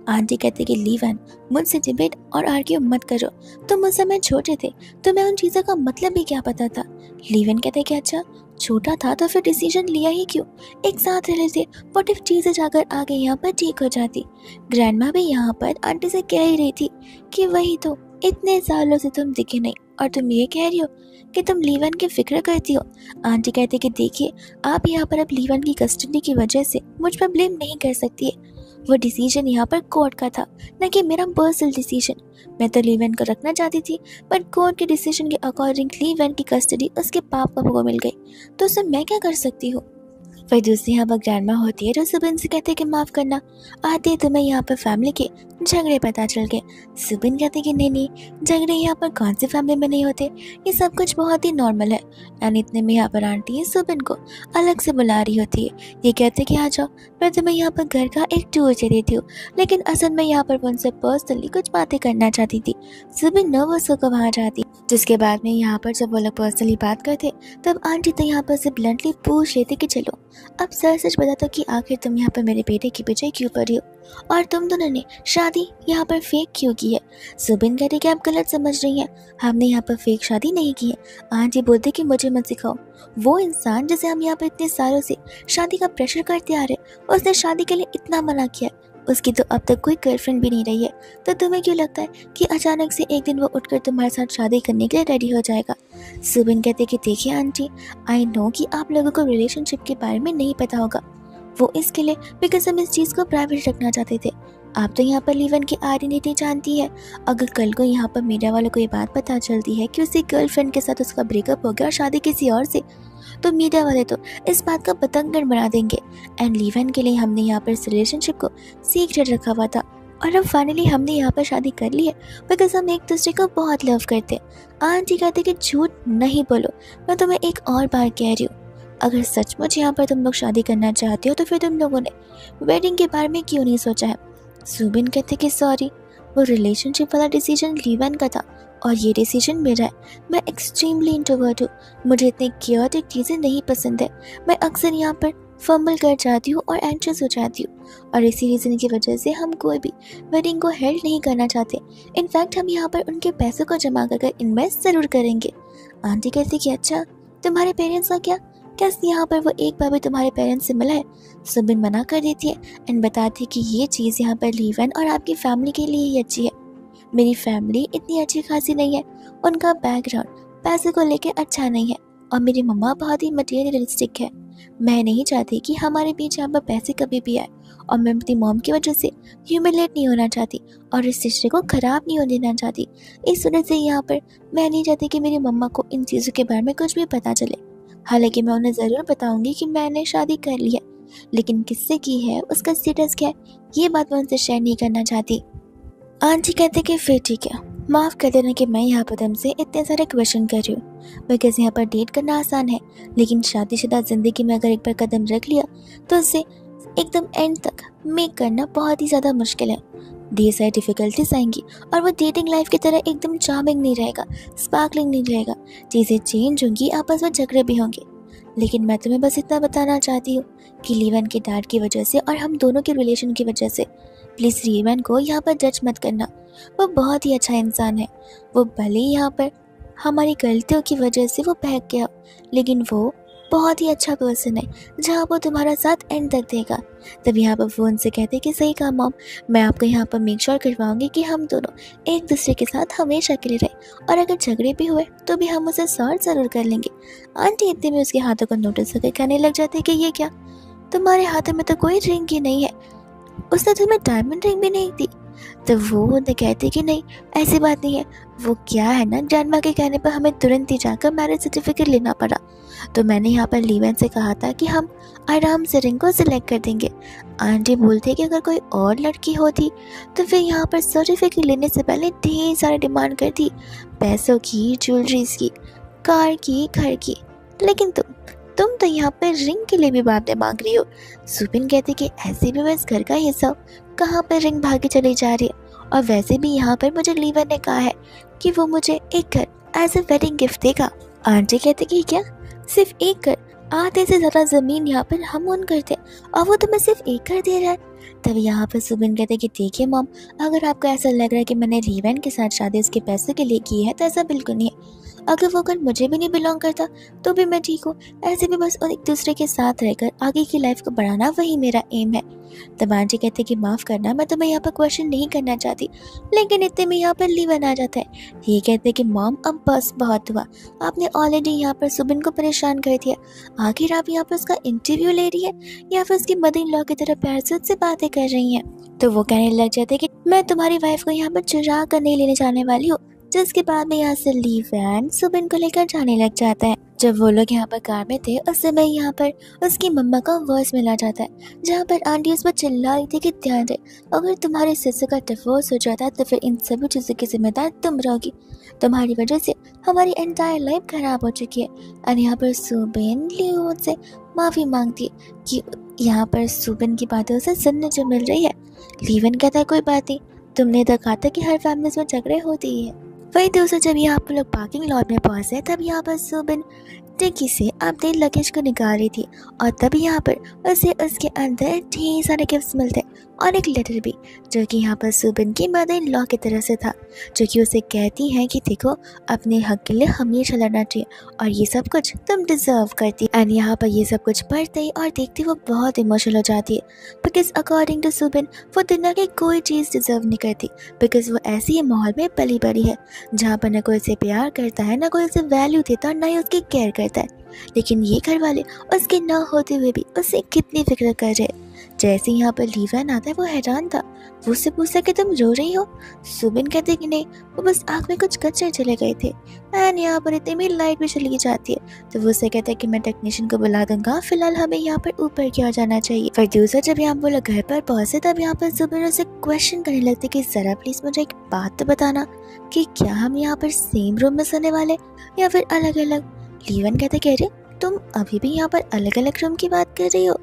आंटी कहते कि लीवन, मुझसे डिबेट और आर्ग्यू मत करो, तुम उस समय छोटे थे, तुम्हें उन चीज़ों का मतलब भी क्या पता था। लीवन कहते कि अच्छा, छोटा था तो फिर डिसीजन लिया ही क्यों, एक साथ रह लेते, व्हाट इफ चीज़ें जाकर आगे यहाँ पर ठीक हो जाती। ग्रैंडमा भी यहाँ पर आंटी से कह ही रही थी कि वही तो, इतने सालों से तुम दिखे नहीं और तुम ये कह रही हो कि तुम लीवन की फिक्र करती हो। आंटी कहते कि देखिए, आप यहाँ पर अब लीवन की कस्टडी की वजह से मुझ पर ब्लेम नहीं कर सकती है। वो डिसीजन यहाँ पर कोर्ट का था, न कि मेरा पर्सनल डिसीजन। मैं तो लीवन को रखना चाहती थी, पर कोर्ट के डिसीजन के अकॉर्डिंग लीवन की कस्टडी उसके पापा को मिल गई, तो उसमें मैं क्या कर सकती हूँ। फिर दूसरी यहाँ पर ग्रैंडमा होती है जो सुबिन से कहते कि माफ़ करना, आते तुम्हें यहाँ पर फैमिली के झगड़े पता चल गए। सुबिन कहते कि नहीं, झगड़े यहाँ पर कौन सी फैमिली में नहीं होते, ये सब कुछ बहुत ही नॉर्मल है। एंड इतने में यहाँ पर आंटी सुबिन को अलग से बुला रही होती है। ये कहते कि आ जाओ, मैं तुम्हें यहाँ पर घर का एक टूर दे देती हूँ, लेकिन असल में यहाँ पर उनसे पर्सनली कुछ बातें करना चाहती थी। सुबिन नर्वस होकर वहाँ जाती, जिसके बाद में यहाँ पर जब वो लोग पर्सनली बात करते तब आंटी तो यहाँ पर से ब्लंटली पूछ लेती कि चलो अब सच बता दो कि आखिर तुम यहाँ पर मेरे बेटे की पीछे क्यों पड़ी हो और तुम दोनों ने शादी यहाँ पर फेक क्यों की है। सुबिन कहते कि आप गलत समझ रही हैं, हमने यहाँ पर फेक शादी नहीं की है। आंटी बोलते कि मुझे मत सिखाओ, वो इंसान जिसे हम यहाँ पर इतने सालों से शादी का प्रेशर करते आ रहे, उसने शादी के लिए इतना मना किया, उसकी तो अब तक कोई गर्लफ्रेंड भी नहीं रही है, तो तुम्हें क्यों लगता है कि अचानक से एक दिन वो उठकर तुम्हारे साथ शादी करने के लिए रेडी हो जाएगा। सुबिन कहते कि देखिए आंटी, आई नो कि आप लोगों को रिलेशनशिप के बारे में नहीं पता होगा, वो इसके लिए बिकॉज हम इस चीज़ को प्राइवेट रखना चाहते थे। आप तो यहाँ पर लीवन की आइडेंटिटी जानती है, अगर कल को यहाँ पर मीडिया वालों को ये बात पता चलती है कि उसकी गर्लफ्रेंड के साथ उसका ब्रेकअप हो गया और शादी किसी और से, तो मीडिया वाले तो इस बात का पतंगड़ बना देंगे। एंड लीवन के लिए हमने यहाँ पर इस रिलेशनशिप को सीक्रेट रखा हुआ था और अब फाइनली हमने यहाँ पर शादी कर ली है बिकॉज हम एक दूसरे को बहुत लव करते हैं। आंटी कहते कि झूठ नहीं बोलो, मैं तुम्हें एक और बार कह रही हूँ, अगर सचमुच यहाँ पर तुम लोग शादी करना चाहते हो तो फिर तुम लोगों ने वेडिंग के बारे में क्यों नहीं सोचा है। सुबिन कहते कि सॉरी, वो रिलेशनशिप वाला डिसीजन लीवन का था और ये डिसीजन मेरा है। मैं एक्सट्रीमली इंट्रोवर्ट हूँ, मुझे इतनी क्योटिक चीज़ें नहीं पसंद है। मैं अक्सर यहाँ पर फंबल कर जाती हूँ और एंशियस हो जाती हूँ और इसी रीज़न की वजह से हम कोई भी वेडिंग को हेल्ड नहीं करना चाहते। इनफैक्ट हम यहाँ पर उनके पैसों को जमा कर इन्वेस्ट ज़रूर करेंगे। आंटी कहती कि अच्छा, तुम्हारे पेरेंट्स का क्या यहाँ पर वो एक बार भी तुम्हारे पेरेंट्स से मिला है। सुबिन मना कर देती है एंड बताती है कि ये चीज़ यहाँ पर लीवन और आपकी फैमिली के लिए ही अच्छी है। मेरी फैमिली इतनी अच्छी खासी नहीं है, उनका बैकग्राउंड पैसे को लेके अच्छा नहीं है और मेरी मम्मा बहुत ही मटेरियलिस्टिक है। मैं नहीं चाहती कि हमारे बीच यहाँ पर पैसे कभी भी आए और मैं अपनी मॉम की वजह से ह्यूमिलेट नहीं होना चाहती और इस रिश्ते को ख़राब नहीं होने देना चाहती। इस वजह से यहाँ पर मैं नहीं चाहती कि मेरी मम्मा को इन चीज़ों के बारे में कुछ भी पता चले। हालांकि मैं उन्हें ज़रूर बताऊंगी कि मैंने शादी कर ली है, लेकिन किससे की है, उसका स्टेटस क्या है, ये बात मैं उनसे शेयर नहीं करना चाहती। आंटी कहते कि फिर ठीक है, माफ़ कर देना कि मैं यहाँ पर तुमसे इतने सारे क्वेश्चन कर रही हूँ बिकॉज यहाँ पर डेट करना आसान है, लेकिन शादीशुदा ज़िंदगी में अगर एक बार कदम रख लिया तो उसे एकदम एंड तक मेक करना बहुत ही ज़्यादा मुश्किल है। ढेर सारी डिफ़िकल्टीज आएंगी और वो डेटिंग लाइफ की तरह एकदम चार्मिंग नहीं रहेगा, स्पार्कलिंग नहीं रहेगा। चीज़ें चेंज होंगी, आपस में झगड़े भी होंगे, लेकिन मैं तुम्हें बस इतना बताना चाहती हूँ कि लीवन के डैड की वजह से और हम दोनों के रिलेशन की वजह से प्लीज़ लीवन को यहाँ पर जज मत करना। वो बहुत ही अच्छा इंसान है। वो भले ही यहाँ पर हमारी गलतियों की वजह से वो बहक गया, लेकिन वो बहुत ही अच्छा पर्सन है जहाँ वो तुम्हारा साथ एंड तक देगा। तब यहाँ पर वो उनसे कहते कि सही कहा मॉम, मैं आपको यहाँ पर मेक श्योर करवाऊंगी कि हम दोनों एक दूसरे के साथ हमेशा के लिए रहे और अगर झगड़े भी हुए तो भी हम उसे सॉल्व ज़रूर कर लेंगे। आंटी इतने में उसके हाथों को नोटिस होकर कहने लग जाते कि ये क्या, तुम्हारे हाथों में तो कोई रिंग ही नहीं है, उसने तुम्हें डायमंड रिंग भी नहीं दी। तो वो उन्हें कहते कि नहीं, ऐसी बात नहीं है, वो क्या है ना, ग्रैंडमा के कहने पर हमें तुरंत ही जाकर मैरिज सर्टिफिकेट लेना पड़ा, तो मैंने यहाँ पर लीवन से कहा था कि हम आराम से रिंग को सिलेक्ट कर देंगे। आंटी बोलते कि अगर कोई और लड़की होती तो फिर यहाँ पर सर्टिफिकेट लेने से पहले ढेर सारी डिमांड करती, पैसों की, ज्वेलरीज की, कार की, घर की, लेकिन तुम तो यहाँ पर रिंग के लिए भी बातें मांग रही हो। सुबिन कहते कि ऐसे भी मैं इस घर का हिस्सा हूँ, कहाँ पर रिंग भागी चली जा रही है, और वैसे भी यहाँ पर मुझे लीवन ने कहा है कि वो मुझे एक घर एज ए वेडिंग गिफ्ट देगा। आंटी कहते कि क्या, सिर्फ एक घर, आधे से ज़्यादा ज़मीन यहाँ पर हम ओन करते और वो तुम्हें सिर्फ एक घर दे रहा है। तब यहाँ पर सुबिन कहते कि देखिए मॉम, अगर आपको ऐसा लग रहा है कि मैंने लीवन के साथ शादी उसके पैसे के लिए की है तो ऐसा बिल्कुल नहीं है। अगर वो घर मुझे भी नहीं बिलोंग करता तो भी मैं ठीक हूँ, ऐसे भी बस एक दूसरे के साथ रहकर आगे की लाइफ को बढ़ाना वही मेरा एम है। तब आंटी कहते कि माफ़ करना, मैं तुम्हें यहाँ पर क्वेश्चन नहीं करना चाहती, लेकिन इतने में यहाँ पर लीवन आ जाता है। ये कहते कि मॉम अब बस बहुत हुआ, आपने ऑलरेडी यहाँ पर सुबिन को परेशान कर दिया, आखिर आप यहाँ पर उसका इंटरव्यू ले रही है या फिर उसकी मदर इन लॉ की तरह प्यार से उससे बातें कर रही हैं। तो वो कहने लग जाते कि मैं तुम्हारी वाइफ को यहाँ पर चुरा कर नहीं लेने जाने वाली हूँ, जिसके बाद में यहाँ से लीवन सुबिन को लेकर जाने लग जाता है। जब वो लोग यहाँ पर कार में थे उस समय यहाँ पर उसकी मम्मा का वॉइस मिला जाता है जहाँ पर आंटी उस पर चिल्ला रही थी कि ध्यान दे, अगर तुम्हारे सिस्टर का डिवोर्स हो जाता है तो फिर इन सभी चीज़ों की जिम्मेदार तुम रहोगी, तुम्हारी वजह से हमारी एंटायर लाइफ खराब हो चुकी है। और यहाँ पर सुबिन लियोन से माफ़ी मांगती है कि यहाँ पर सुबिन की बातें उसे सुनने जो मिल रही है। लीवन कहता है कोई बात नहीं, तुमने तो कहा था कि हर फैमिली में झगड़े होते ही है। वही दोस्तों, जब यहाँ पर लोग पार्किंग लॉट में पहुंचे तब यहाँ पर सुबिन डिक्की से अपने लगेज को निकाल रही थी और तब यहाँ पर उसे उसके अंदर ढेर सारे गिफ्ट्स मिलते और एक लेटर भी जो कि यहाँ पर सुबिन की मदर इन लॉ की तरफ से था, जो कि उसे कहती है कि देखो अपने हक के लिए हमेशा लड़ना चाहिए और ये सब कुछ तुम डिजर्व करती। एंड यहाँ पर ये सब कुछ पढ़ते ही और देखते वो बहुत इमोशनल हो जाती है बिकॉज अकॉर्डिंग टू सुबिन वो दुनिया की कोई चीज़ डिजर्व नहीं करती बिकॉज वो ऐसी माहौल में पली बड़ी है जहाँ पर न कोई उसे प्यार करता है, ना कोई उसे वैल्यू देता और ना ही उसकी केयर करता। करता है, लेकिन ये घर वाले उसके ना होते हुए भी उससे कितनी फिक्र कर रहे। जैसे यहाँ पर लीवन आता है वो हैरान था। वो उससे पूछता कि तुम रो रही हो? सुबिन कहते कि नहीं, वो बस आँख में कुछ कचरे चले गए थे। एंड यहाँ पर इतने में लाइट भी चली जाती है, तो वो उससे कहता है कि मैं टेक्नीशियन को बुला दूंगा, फिलहाल हमें यहाँ पर ऊपर क्या जाना चाहिए। फिर दूसरा जब यहाँ पर लोग घर पर पहुंचे तब यहाँ पर सुबिन उसे क्वेश्चन करने लगते कि जरा प्लीज मुझे एक बात तो बताना कि क्या हम यहाँ पर सेम रूम में सोने वाले या फिर अलग अलग। लीवन कहते कह रहे तुम अभी भी यहाँ पर अलग अलग रूम की बात कर रही हो?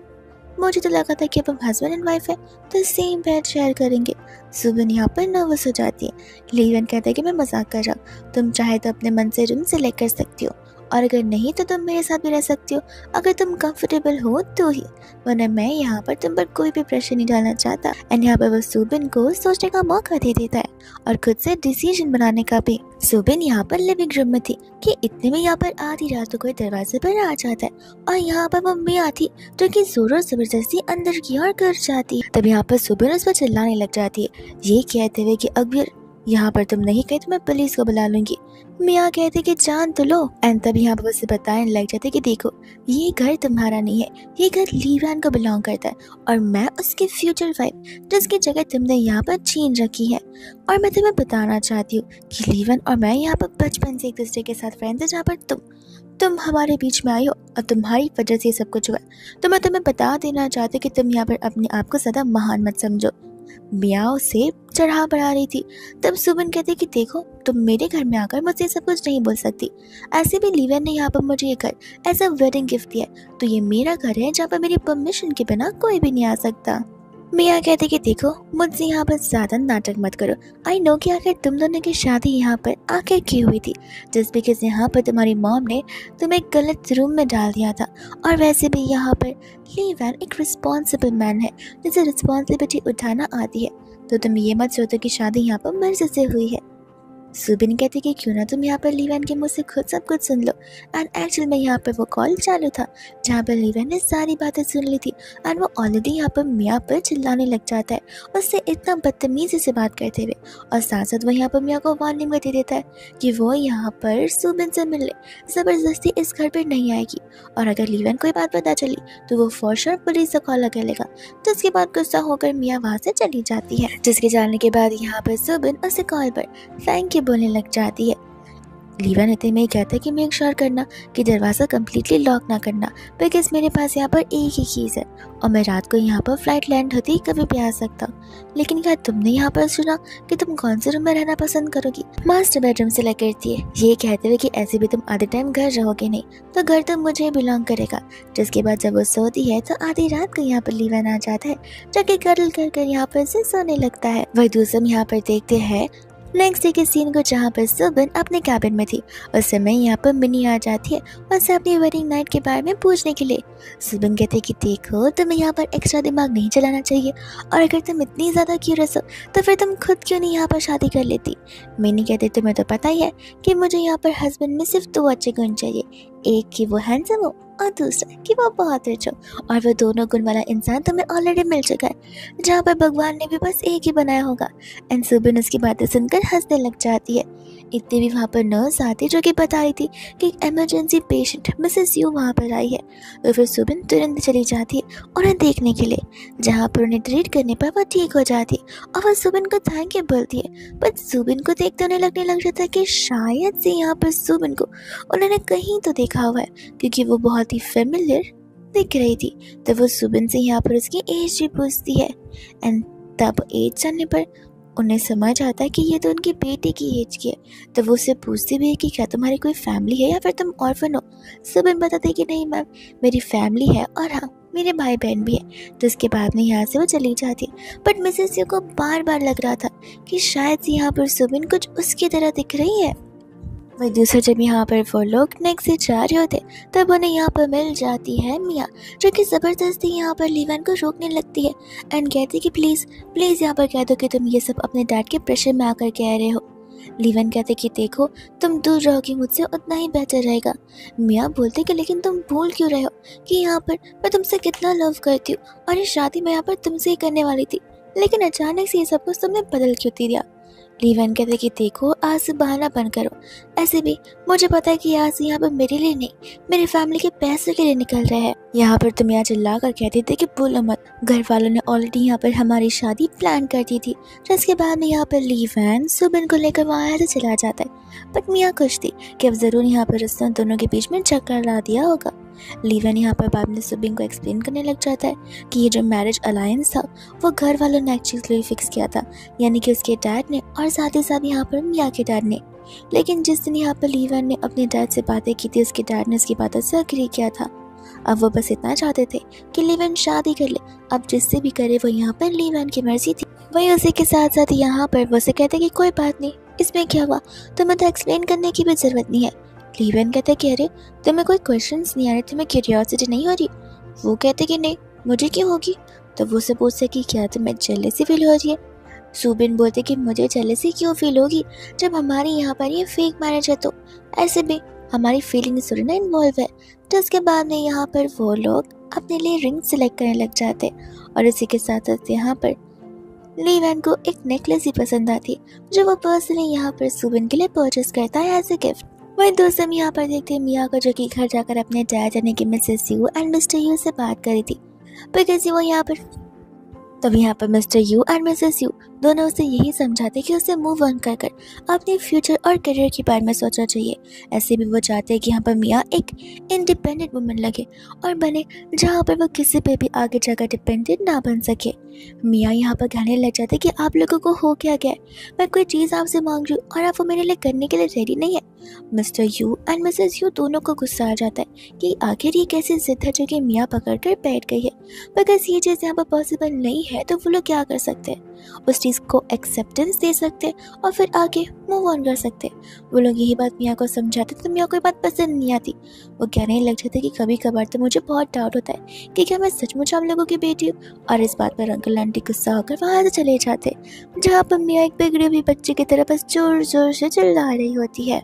मुझे तो लगा था कि अब हम हस्बैंड एंड वाइफ है तो सेम बेड शेयर करेंगे। सुबिन यहाँ पर नर्वस हो जाती है। लीवन कहता है कि मैं मजाक कर रहा हूँ, तुम चाहे तो अपने मन से रूम सेलेक्ट कर सकती हो, और अगर नहीं तो तुम मेरे साथ भी रह सकती हो, अगर तुम कंफर्टेबल हो तो ही, वरना मैं यहाँ पर तुम पर कोई भी प्रेशर नहीं डालना चाहता। एंड यहाँ पर वो सुबिन को सोचने का मौका दे देता है और खुद से डिसीजन बनाने का भी। सुबिन यहाँ पर लिविंग रूम में थी कि इतने में यहाँ पर आधी रात को कोई दरवाजे पर आ जाता है और यहाँ पर वो मियाँ थी जो कि जोर जबरदस्ती अंदर की ओर कर जाती है। तब यहाँ पर सुबिन उस पर चिल्लाने लग जाती है, ये कहते हुए कि अगर यहाँ पर तुम नहीं गए तो मैं पुलिस को बुला लूंगी। मियाँ कहते कि जान तो लो। एंड तब यहाँ पर उसे बताने लग जाते कि देखो ये घर तुम्हारा नहीं है, ये घर लीवन को बिलोंग करता है और मैं उसकी फ्यूचर वाइफ जिसकी जगह तुमने यहाँ पर छीन रखी है। और मैं तुम्हें बताना चाहती हूँ कि लीवन और मैं यहाँ पर बचपन से एक दूसरे के साथ फ्रेंड्स है, जहाँ पर तुम हमारे बीच में आई हो और तुम्हारी वजह से सब कुछ हुआ। तो मैं तुम्हें बता देना चाहती हूँ कि तुम यहाँ पर अपने आप को ज्यादा महान मत समझो। मियाँ उसे चढ़ा बढ़ा रही थी। तब सुबिन कहते कि देखो तुम मेरे घर में आकर मुझसे सब कुछ नहीं बोल सकती, ऐसे भी लीवन ने यहाँ पर मुझे ये घर एज अ वेडिंग गिफ्ट दिया, तो ये मेरा घर है जहाँ पर मेरी परमिशन के बिना कोई भी नहीं आ सकता। मियाँ कहते कि देखो मुझसे यहाँ पर ज्यादा नाटक मत करो, आई नो कि आखिर तुम दोनों की शादी यहाँ पर आखिर की हुई थी, जस्ट बिकॉज यहाँ पर तुम्हारी मॉम ने तुम्हें गलत रूम में डाल दिया था। और वैसे भी यहाँ पर लीवन एक रिस्पॉन्सिबल मैन है जिसे रिस्पॉन्सिबिलिटी उठाना आती है, तो तुम ये मत सोचो कि शादी यहाँ पर मर्जी से हुई है। सुबिन कहती कि क्यों ना तुम यहाँ पर लीवन के मुंह से खुद सब कुछ सुन लो। एंड एक्चुअल में यहाँ पर वो कॉल चालू था जहाँ पर लीवन ने सारी बातें सुन ली थी एंड वो ऑलरेडी यहाँ पर मियाँ पर चिल्लाने लग जाता है, उससे इतना बदतमीजी से बात करते हुए, और साथ साथ वो यहाँ पर मियाँ को वार्निंग भी दे देता है कि वो यहाँ पर सुबिन से मिलने जबरदस्ती इस घर पर नहीं आएगी, और अगर लीवन को ये बात पता चली तो वो फॉर श्योर पुलिस से कॉल लगा लेगा। तो उसके बाद गुस्सा होकर मियाँ वहाँ से चली जाती है, जिसके जाने के बाद यहाँ पर सुबिन उसे कॉल पर थैंक यू बोलने लग जाती है। लीवन इतने में ही कहता है कि मेक श्योर करना कि दरवाज़ा कम्प्लीटली लॉक ना करना, बिकॉज मेरे पास यहाँ पर एक ही कीज़ है और मैं रात को यहाँ पर फ्लाइट लैंड होती कभी भी आ सकता हूँ। लेकिन क्या तुमने यहाँ पर सुना कि तुम कौन से रूम में रहना पसंद करोगी? मास्टर बेडरूम सेलेक्ट करती है, ये कहते हुए कि ऐसे भी तुम आधे टाइम घर रहोगे नहीं, तो घर तो मुझे बिलोंग करेगा। जिसके बाद जब वो सोती है तो आधी रात को यहाँ पर लीवन आ जाता है जो कि गर्ल कर यहाँ पर से सोने लगता है। वही दूसरा यहाँ पर देखते हैं नेक्स्ट डे के सीन को जहाँ पर सुबिन अपने कैबिन में थी। उस समय यहाँ पर मिनी आ जाती है और उसे अपनी वेडिंग नाइट के बारे में पूछने के लिए। सुबिन कहते कि देखो तुम्हें यहाँ पर एक्स्ट्रा दिमाग नहीं चलाना चाहिए, और अगर तुम इतनी ज़्यादा क्यूरियस हो तो फिर तुम खुद क्यों नहीं यहाँ पर शादी कर लेती। मिनी कहते तुम्हें तो पता ही है कि मुझे यहाँ पर हस्बैंड में सिर्फ 2 अच्छे गुण चाहिए, एक कि वो हैंडसम हो और दूसरा कि वो बहुत रिच हो, और वो दोनों गुण वाला इंसान तुम्हें ऑलरेडी मिल चुका है जहाँ पर भगवान ने भी बस एक ही बनाया होगा। एंड सुबिन उसकी बातें सुनकर हंसने लग जाती है। इतने भी वहाँ पर नर्स आती जो कि बता रही थी कि एक इमरजेंसी पेशेंट मिसेस यू वहाँ पर आई है, तो फिर सुबिन तुरंत चली जाती है उन्हें देखने के लिए, जहाँ पर उन्हें ट्रीट करने पर वो ठीक हो जाती है और वो सुबिन को थैंक यू बोलती है। बट सुबिन को देखते उन्हें लगने लग जाता है कि शायद से यहाँ पर सुबिन को उन्होंने कहीं तो देखा हुआ है, क्योंकि वो बहुत ही फेमिलियर दिख रही थी। तो वो सुबिन से यहाँ पर उसकी एज भी पूछती है। एंड तब एज जानने पर उन्हें समझ आता है कि ये तो उनकी बेटी की एज की है। तो वो उससे पूछती भी है कि क्या तुम्हारी कोई फैमिली है या फिर तुम ऑर्फन हो। सुबिन बताते है कि नहीं मैम, मेरी फैमिली है और हाँ मेरे भाई बहन भी है। तो उसके बाद में यहाँ से वो चली जाती है। बट मिसेस यू को बार बार लग रहा था कि शायद यहाँ पर सुबिन कुछ उसकी तरह दिख रही है। वही दूसरा जब यहाँ पर वो लोग नेक्स्ट से जा रहे होते तब उन्हें यहाँ पर मिल जाती है मियाँ, जो कि ज़बरदस्ती यहाँ पर लीवन को रोकने लगती है एंड कहती कि प्लीज़ प्लीज़ यहाँ पर कह दो कि तुम ये सब अपने डैड के प्रेशर में आकर कह रहे हो। लीवन कहते कि देखो तुम दूर रहोगी मुझसे उतना ही बेहतर रहेगा। मियाँ बोलते कि लेकिन तुम भूल क्यों रहे हो कि यहाँ पर मैं तुमसे कितना लव करती हूँ और ये शादी मैं यहाँ पर तुमसे ही करने वाली थी, लेकिन अचानक से ये सब कुछ तुमने बदल क्यों दिया। लीवन कहते कि देखो आज से बहाना बंद करो, ऐसे भी मुझे पता है कि आज यहाँ पर मेरे लिए नहीं मेरी फैमिली के पैसे के लिए निकल रहे हैं। यहाँ पर तुम यहाँ चिल्ला कर कहते थे कि बोलो मत, घर वालों ने ऑलरेडी यहाँ पर हमारी शादी प्लान कर दी थी। जिसके बाद में यहाँ पर लीवन सुबिन को लेकर वहाँ से चला जाता है। बट मियाँ खुश थी कि अब जरूर यहाँ पर उसने दोनों के बीच में झगड़ा ला दिया होगा। लीवन यहाँ पर बाद में सुबिन को एक्सप्लेन करने लग जाता है कि ये जो मैरिज अलायंस था वो घर वालों ने एक्चुअली फिक्स किया था, यानी कि उसके डैड ने और साथ ही साथ यहाँ पर मियाँ के डैड ने। लेकिन जिस दिन यहाँ पर लीवन ने अपने डैड से बातें की थी उसके डैड ने उसकी बातों से अग्री किया था। अब वो बस इतना चाहते थे कि लीवन शादी कर ले, अब जिससे भी करे वो यहाँ पर लीवन की मर्जी थी। वही उसी के साथ साथ यहाँ पर वो से कहते कि कोई बात नहीं, इसमें क्या हुआ, तुम्हें तो एक्सप्लेन करने की भी जरूरत नहीं है। लीवन कहते कि अरे तुम्हें कोई क्वेश्चंस नहीं आ रहे, तुम्हें क्यूरियोसिटी नहीं हो रही। वो कहते कि नहीं मुझे क्यों होगी। तो वो से पूछते कि क्या तुम्हें जेलसी फील हो रही है। सुबिन बोलते कि मुझे जेलसी क्यों फील होगी जब हमारी यहाँ पर ये फेक मैरिज है, तो ऐसे भी हमारी फीलिंग्स थोड़ी ना इन्वॉल्व है। तो उसके बाद में यहाँ पर वो लोग अपने लिए रिंग सिलेक्ट करने लग जाते और इसी के साथ साथ यहाँ पर लीवन को एक नेकलेस ही पसंद आती जो वो पर्सनली यहाँ पर सुबिन के लिए परचेस करता है एज ए गिफ्ट। वही दोस्त हम यहाँ पर देखते हैं मियाँ को जो कि घर जाकर अपने डैड यानी कि Mrs you and mister you से बात करी थी। बिकॉज वो यहाँ पर तब यहाँ पर mister you and Mrs you दोनों उसे यही समझाते कि उसे मूव ऑन कर अपने फ्यूचर और करियर के बारे में सोचना चाहिए। ऐसे भी वो चाहते हैं कि यहाँ पर मियाँ एक इंडिपेंडेंट वुमन लगे और बने जहाँ पर वो किसी पे भी आगे जाकर डिपेंडेंट ना बन सके। मियाँ यहाँ पर कहने लग जाते कि आप लोगों को हो क्या गया, मैं कोई चीज़ आपसे मांग रही हूँ और आप वो मेरे लिए करने के लिए रेडी नहीं है। Mister you and Mrs you दोनों को गुस्सा आ जाता है कि आखिर ये कैसी जिद है जो कि मियाँ पकड़ कर बैठ गई है। बिकॉज ये चीज़ यहाँ पर पॉसिबल नहीं है तो वो लोग क्या कर सकते हैं, उस चीज़ को एक्सेप्टेंस दे सकते हैं और फिर आगे मूव ऑन कर सकते हैं। वो लोग यही बात मियाँ को समझाते तो मियाँ को ये बात पसंद नहीं आती। वो कहने लग जाते कि कभी कभार तो मुझे बहुत डाउट होता है कि क्या मैं सचमुच आप लोगों की बेटी हूँ। और इस बात पर अंकल आंटी गुस्सा होकर वहाँ से चले जाते जहाँ पर मियाँ एक बिगड़ी हुई बच्चे की तरह बस जोर जोर से चिल्ला रही होती है।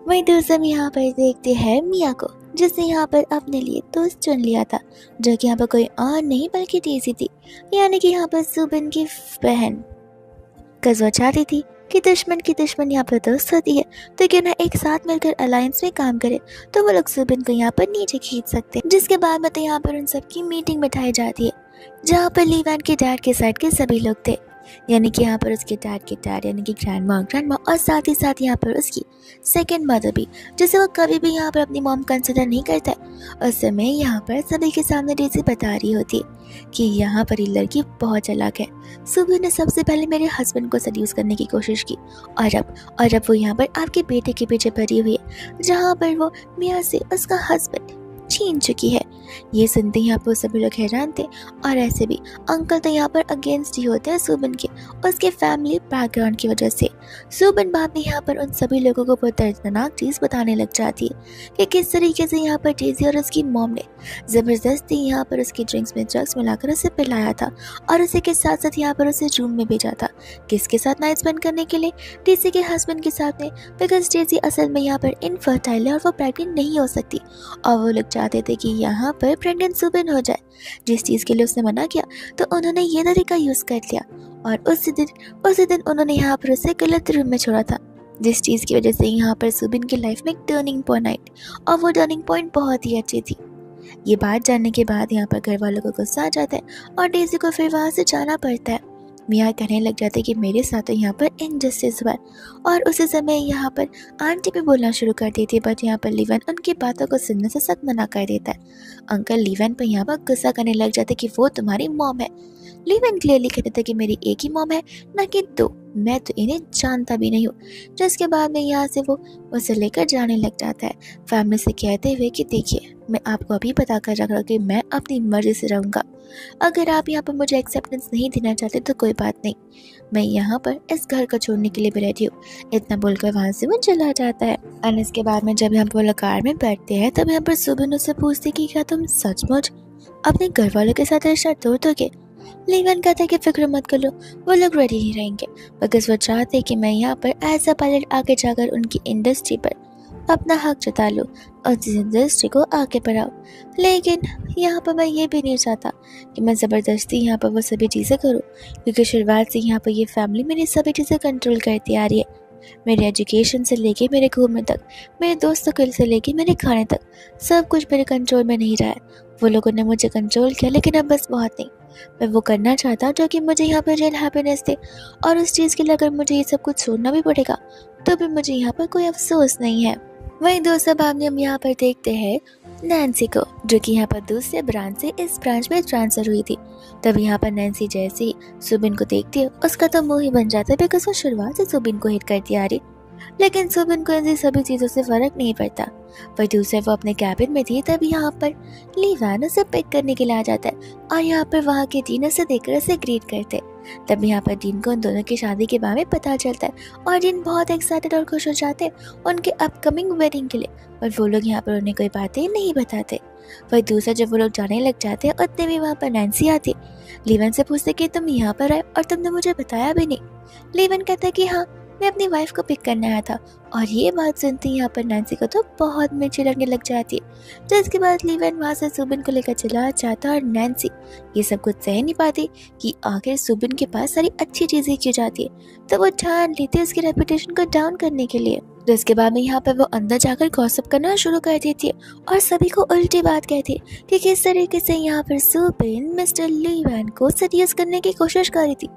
वही दोस्त हम यहाँ पर देखते हैं मियाँ को जिसने यहाँ पर अपने लिए दोस्त चुन लिया था जो कि यहाँ पर कोई और नहीं बल्कि डेज़ी थी, यानी कि यहाँ पर सुबिन की बहन। कज वो चाहती थी कि दुश्मन की दुश्मन यहाँ पर दोस्त होती है तो क्यों ना एक साथ मिलकर अलायंस में काम करे, तो वो लोग सुबिन को यहाँ पर नीचे खींच सकते हैं। जिसके बाद में तो यहाँ पर उन सबकी मीटिंग बिठाई जाती है जहाँ पर लीवन के डैड के साइड के सभी लोग थे, यानी कि यहाँ पर उसके डैड के डैड यानी कि ग्रैंडमा और साथ ही साथ यहाँ पर उसकी सेकंड मदर भी, जिसे वो कभी भी यहाँ पर अपनी मॉम कंसिडर नहीं करता है। उस समय यहाँ पर सभी के सामने डेज़ी बता रही होती है कि यहाँ पर ये लड़की बहुत चालाक है। सुबह ने सबसे पहले मेरे हस्बैंड को सड्यूस करने की कोशिश की और अब वो यहाँ पर आपके बेटे के पीछे पड़ी हुई है जहाँ पर वो मियाँ से उसका हस्बैंड छीन चुकी है। ये सुनते ही यहाँ पर सभी लोग हैरान थे और ऐसे भी अंकल तो यहाँ पर अगेंस्ट ही होते हैं सुबिन के, उसके फैमिली बैकग्राउंड की वजह से। सुबिन बाद में यहाँ पर उन सभी लोगों को बहुत दर्दनाक चीज़ बताने लग जाती है कि किस तरीके से यहाँ पर डेज़ी और उसकी मॉम ने ज़बरदस्ती यहाँ पर उसकी ड्रिंक्स में ड्रग्स मिलाकर उसे पिलाया था और उसी के साथ साथ यहाँ पर उसे रूम में भेजा था किसके साथ नाइट स्पेंड करने के लिए, डेज़ी के हस्बैंड के साथ में। बिकॉज डेज़ी असल में यहाँ पर इनफर्टाइल है और वो प्रेग्नेंट नहीं हो सकती और वो लोग चाहते थे कि यहाँ पर प्रेग्नेंट सुबिन हो जाए। जिस चीज़ के लिए उसने मना किया तो उन्होंने ये तरीका यूज़ कर लिया और उसी दिन उन्होंने यहाँ पर उसे गलत रूम में छोड़ा था, जिस चीज़ की वजह से यहाँ पर सुबिन की लाइफ में एक टर्निंग पॉइंट आई और वो टर्निंग पॉइंट बहुत ही अच्छी थी। ये बात जानने के बाद यहाँ पर घर वालों को गुस्सा आ जाता है और डेज़ी को फिर वहाँ से जाना पड़ता है। मियाँ कहने लग जाते कि मेरे साथ तो यहाँ पर इनजस्टिस हुआ और उसी समय यहाँ पर आंटी भी बोलना शुरू कर देती है, बट यहाँ पर लीवन उनकी बातों को सुनने से सख्त मना कर देता है। अंकल लीवन पर यहाँ पर गुस्सा करने लग जाते कि वो तुम्हारी मॉम है। लीवन क्लियरली कहते थे कि मेरी एक ही मॉम है ना कि दो, मैं तो इन्हें जानता भी नहीं हूँ। जिसके बाद में यहाँ से वो उसे लेकर जाने लग जाता है फैमिली से कहते हुए कि देखिए मैं आपको अभी पता कर रखा कि मैं अपनी मर्जी से रहूँगा, अगर आप यहाँ पर मुझे एक्सेप्टेंस नहीं देना चाहते तो कोई बात नहीं, मैं यहाँ पर इस घर को छोड़ने के लिए भी रेडी हूँ। इतना बोलकर वहाँ से वो चला जाता है। और इसके बाद में जब यहाँ पर कार में बैठते हैं तब यहाँ पर सुबिन उससे पूछती कि क्या तुम सचमुच अपने घर वालों के साथ रिश्ता तोड़ दोगे। लीवन कहता है कि फिक्र मत कर लो, वो लोग रेडी नहीं रहेंगे बिकॉज वो चाहते कि मैं यहाँ पर एज अ पायलट आगे जाकर उनकी इंडस्ट्री पर अपना हक जता लो और इंडस्ट्री को आगे बढ़ाओ। लेकिन यहाँ पर मैं ये भी नहीं चाहता कि मैं ज़बरदस्ती यहाँ पर वो सभी चीज़ें करूँ, क्योंकि शुरुआत से यहाँ पर ये फैमिली मेरी सभी चीज़ें कंट्रोल करती आ रही है। मेरे एजुकेशन से लेके मेरे घूमने तक, मेरे दोस्तों के से लेके मेरे खाने तक, सब कुछ मेरे कंट्रोल में नहीं रहा है। वो लोगों ने मुझे कंट्रोल किया, लेकिन अब बस बहुत नहीं। मैं वो करना चाहता जो कि मुझे यहाँ पे रियल हैप्पीनेस दे, और उस चीज़ के लिए अगर मुझे ये सब कुछ छोड़ना भी पड़ेगा तो भी मुझे यहाँ पर कोई अफसोस नहीं है। वहीं दोस्तों, बाद में हम यहाँ पर देखते हैं नैन्सी को, जो कि यहाँ पर दूसरे ब्रांच से इस ब्रांच में ट्रांसफर हुई थी। तब यहाँ पर नैन्सी जैसे ही सुबिन को देखती है, उसका तो मुंह ही बन जाता है, बिकॉज वो शुरुआत से सुबिन को हिट करती आ रही। लेकिन सुबिन को इन सभी चीज़ों से फर्क नहीं पड़ता। वही दूसरे वो अपने कैबिन में थी, तब यहाँ पर ली वैन उसे पिक करने के लिए आ जाता है, और यहाँ पर वहाँ के डीन उसे देखकर उसे ग्रीट करते हैं। तब यहाँ पर डीन को उन दोनों की शादी के बारे में पता चलता है, और डीन बहुत एक्साइटेड और खुश हो जाते हैं उनके अपकमिंग वेडिंग के लिए। पर वो लोग यहाँ पर उन्हें कोई बातें नहीं बताते। वही दूसरा, जब वो लोग जाने लग जाते हैं, उतने भी वहाँ पर नैन्सी आती, लीवन से पूछते कि तुम यहाँ पर आए और तुमने मुझे बताया भी नहीं। लीवन कहता है कि हाँ, मैं अपनी वाइफ को पिक करने आया था। और ये बात सुनती यहाँ पर नैन्सी को तो बहुत मिर्ची लगने लग जाती है। तो इसके बाद लीवन वहाँ से सुबिन को लेकर चला जाता, और नैन्सी ये सब कुछ सह नहीं पाती कि आखिर सुबिन के पास सारी अच्छी चीज़ें क्यों जाती है। तो वो ठान लेती है उसकी रेपुटेशन को डाउन करने के लिए। तो इसके बाद में यहाँ पर वो अंदर जाकर गॉसिप करना शुरू कर देती है, और सभी को उल्टी बात कहती है कि किस तरीके से यहाँ पर सुबिन मिस्टर लीवन को सीरियस करने की कोशिश कर रही थी,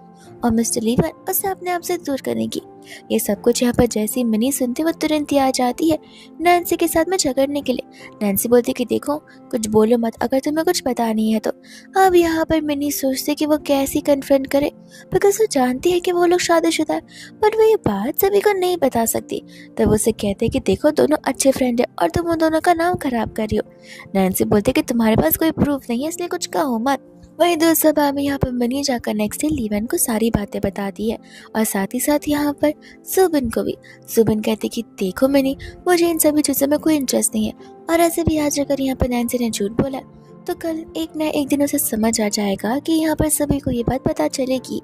और मिस्टर लीवन उसे अपने आप से दूर करने की। ये सब कुछ यहाँ पर जैसी मिनी सुनते वो तुरंत ही आ जाती है नैन्सी के साथ में झगड़ने के लिए। नैन्सी बोलती कि देखो, कुछ बोलो मत अगर तुम्हें कुछ पता नहीं है तो। अब यहाँ पर मिनी सोचती कि वो कैसी कन्फ्रंट करे, बिकॉज वो जानती है कि वो लोग शादीशुदा है, पर वो ये बात सभी को नहीं बता सकती। तब उसे कहते कि देखो, दोनों अच्छे फ्रेंड है और तुम उन दोनों का नाम खराब कर रही हो। नैन्सी बोलती कि तुम्हारे पास कोई प्रूफ नहीं है, इसलिए कुछ कहो मत। वहीं दोस्तों, में यहाँ पर मिनी जाकर नेक्स्ट डे लीवन को सारी बातें बताती है, और साथ ही साथ यहाँ पर सुबिन को भी। सुबिन कहती कि देखो मिनी, मुझे इन सभी चीज़ों में कोई इंटरेस्ट नहीं है, और ऐसे भी आज अगर यहाँ पर नैन्सी ने झूठ बोला तो कल एक न एक दिन उसे समझ आ जाएगा कि यहाँ पर सभी को ये बात पता चलेगी,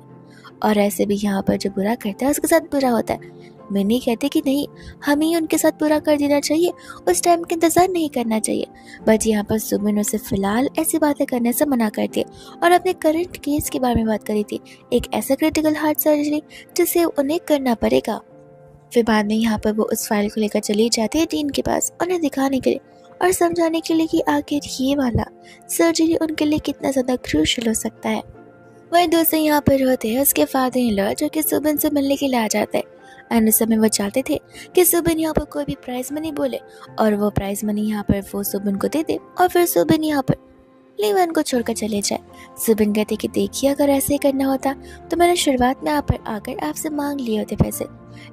और ऐसे भी यहाँ पर जो बुरा करता है उसके साथ बुरा होता है। मिनी कहते कि नहीं, हमें ही उनके साथ पूरा कर देना चाहिए, उस टाइम का इंतजार नहीं करना चाहिए। बट यहाँ पर सुबिन उसे फिलहाल ऐसी बातें करने से मना करती है, और अपने करंट केस के बारे में बात करी थी, एक ऐसा क्रिटिकल हार्ट सर्जरी जिसे उन्हें करना पड़ेगा। फिर बाद में यहाँ पर वो उस फाइल को लेकर चली जाती है डीन के पास, उन्हें दिखाने के लिए और समझाने के लिए कि आखिर ये वाला सर्जरी उनके लिए कितना ज़्यादा क्रूशियल हो सकता है। वही दोस्तों, यहाँ पर होते हैं उसके फादर इन लॉ, जो कि सुबिन से मिलने के लिए आ जाते हैं। एंड उस समय वो चाहते थे कि सुबिन यहाँ पर कोई भी प्राइज मनी बोले, और वो प्राइज मनी यहाँ पर वो सुबिन को दे दे, और फिर सुबिन यहाँ पर लीवन को छोड़कर चले जाए। सुबिन कहते कि देखिए, अगर ऐसे ही करना होता तो मैंने शुरुआत में आप पर आकर आपसे मांग लिए होते पैसे,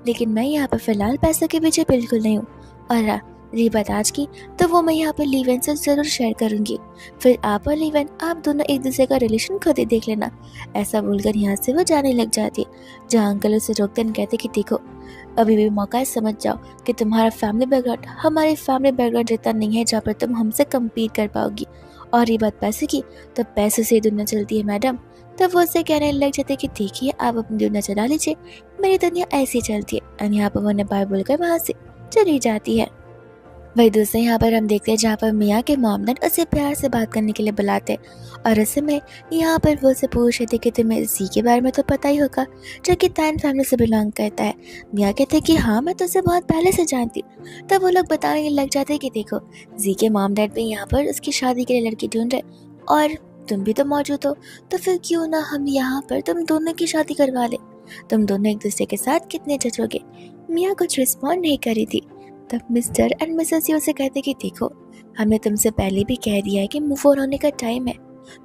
लेकिन मैं यहाँ पर फिलहाल पैसों के पीछे बिल्कुल नहीं हूँ। और रही बात आज की, तो वो मैं यहाँ पर लीवन से ज़रूर शेयर करूँगी। फिर आप और लीवन, आप दोनों एक दूसरे का रिलेशन खुद ही देख लेना। ऐसा बोलकर यहाँ से वो जाने लग जाती है, जहाँ अंकल उसे रोकते हैं, कहते कि देखो, अभी भी मौका है, समझ जाओ कि तुम्हारा फैमिली बैकग्राउंड हमारे फैमिली बैकग्राउंड जितना नहीं है जहाँ पर तुम हमसे कम्पीट कर पाओगी। और ये बात पैसे की, तो पैसे से दुनिया चलती है मैडम। तब वो उससे कहने लग जाते कि देखिए, आप अपनी दुनिया चला लीजिए, मेरी दुनिया ऐसी चलती है। और यहाँ पर वो ने बाय बोलकर वहाँ से चली जाती है। वही दूसरे यहाँ पर हम देखते हैं जहाँ पर मियाँ के मॉम-डैड उसे प्यार से बात करने के लिए बुलाते, और उस समय यहाँ पर वो उसे पूछ रहे थे कि तुम्हें जी के बारे में तो पता ही होगा, जो कि तैन फैमिली से बिलोंग करता है। मियाँ कहते कि हाँ, मैं तो उसे बहुत पहले से जानती हूँ। तब वो लोग बताने लग जाते कि देखो, जी के मॉम-डैड भी यहाँ पर उसकी शादी के लिए लड़की ढूंढ रहे, और तुम भी तो मौजूद हो, तो फिर क्यों ना हम यहाँ पर तुम दोनों की शादी करवा ले। तुम दोनों एक दूसरे के साथ कितने जचोगे। मियाँ कुछ रिस्पॉन्ड नहीं करी थी। तब मिस्टर एंड मिसेस यू से कहते कि देखो, हमने तुमसे पहले भी कह दिया है कि मूव ऑन होने का टाइम है,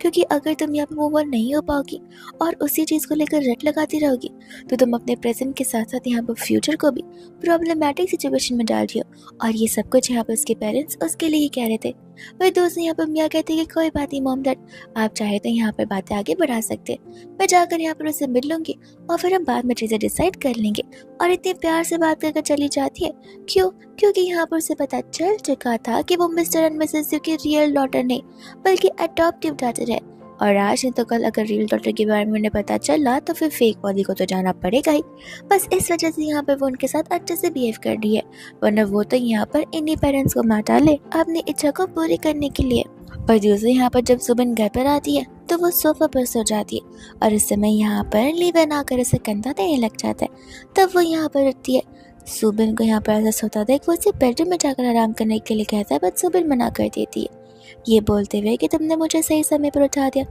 क्योंकि अगर तुम यहाँ पर मूव ऑन नहीं हो पाओगी और उसी चीज़ को लेकर रट लगाती रहोगी, तो तुम अपने प्रेजेंट के साथ साथ यहाँ पर फ्यूचर को भी प्रॉब्लमेटिक सिचुएशन में डाल रही हो। और ये सब कुछ यहाँ पर उसके पेरेंट्स उसके लिए ही कह रहे थे। वही दोस्त यहाँ पर मियाँ कहते कि कोई बात नहीं मॉम डैड, आप चाहे तो यहाँ पर बातें आगे बढ़ा सकते, मैं जाकर यहाँ पर उससे मिल लूँगी और फिर हम बाद में चीज़ें डिसाइड कर लेंगे। और इतने प्यार से बात करके चली जाती है। क्यों? क्योंकि यहाँ पर उसे पता चल चुका था कि वो मिस्टर एंड मिसेस यू की रियल डॉटर नहीं, बल्कि अडॉप्टिव डॉटर है। और आज नहीं तो कल अगर रियल डॉक्टर के बारे में उन्हें पता चला तो फिर फेक वाली को तो जाना पड़ेगा ही। बस इस वजह से यहाँ पर वो उनके साथ अच्छे से बिहेव कर रही है, वरना वो तो यहाँ पर इन्हीं पेरेंट्स को मार डाले अपनी इच्छा को पूरी करने के लिए। पर दूसरे यहाँ पर जब सुबह घर पर आती है तो वो सोफा पर सो जाती है और इस समय यहाँ पर लीवन आकर उसे कंधा देने लग जाता है। तब वो यहाँ पर उठती है। सुबिन को यहाँ पर ऐसा सोता देख वो उसे बेडरूम में जाकर आराम करने के लिए कहता है, बट सुबिन मना कर देती है, ये बोलते हुए कि तुमने मुझे सही समय पर उठा दिया,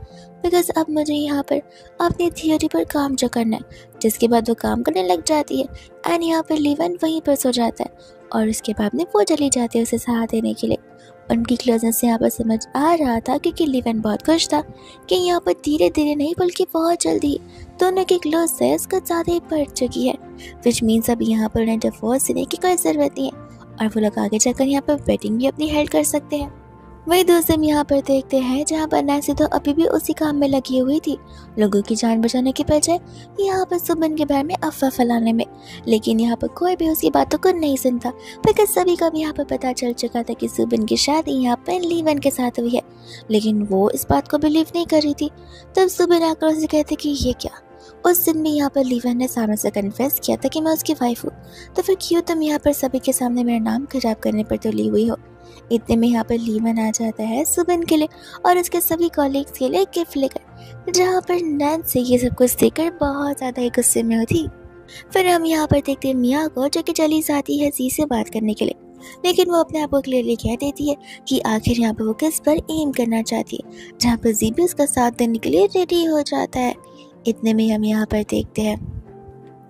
बिकॉज अब मुझे यहाँ पर अपनी थियोरी पर काम जो करना है। जिसके बाद वो काम करने लग जाती है एंड यहाँ पर लीवन वहीं पर सो जाता है और उसके बाद में वो चली जाती है उसे सहारा देने के लिए। उनकी क्लोजनेस से यहाँ पर समझ आ रहा था क्योंकि लीवन बहुत खुश था कि यहाँ पर धीरे धीरे नहीं बल्कि बहुत जल्दी दोनों की क्लोजनेस कुछ ज़्यादा ही बढ़ चुकी है, विच मीन्स अब यहाँ पर उन्हें डिवोर्स देने की कोई ज़रूरत नहीं है और वो लोग आगे जाकर यहाँ पर वेडिंग भी अपनी हेल्ड कर सकते हैं। वही दूसरे हम यहाँ पर देखते हैं जहाँ पर नैन्सी तो अभी भी उसी काम में लगी हुई थी, लोगों की जान बचाने के बजाय यहाँ पर सुमन के बारे में अफवाह फैलाने में। लेकिन यहाँ पर कोई भी उसकी बातों को नहीं सुनता बिकॉज सभी को यहाँ पर पता चल चुका था कि सुमन की शादी यहाँ पर लीवन के साथ हुई है, लेकिन वो इस बात को बिलीव नहीं कर रही थी। तब सुमन आकर उसे कहते कि ये क्या, उस दिन भी यहाँ पर लीवन ने सामने से कन्फेस किया था कि मैं उसकी वाइफ हूँ, तो फिर क्यों तुम यहाँ पर सभी के सामने मेरा नाम खराब करने पर तुली हुई हो। इतने में यहाँ पर लीवन आ जाता है सुबिन के लिए और उसके सभी कॉलीग्स के लिए गिफ्ट लेकर, जहाँ पर नैन्सी ये सब कुछ देखकर बहुत ज़्यादा ही गुस्से में होती। फिर हम यहाँ पर देखते हैं मिया को जो कि चली जाती है जी से बात करने के लिए, लेकिन वो अपने आप को क्लियरली कह देती है कि आखिर यहाँ पर वो किस पर एम करना चाहती है, जहाँ पर जी भी उसका साथ देने के लिए रेडी हो जाता है। इतने में हम यहाँ पर देखते हैं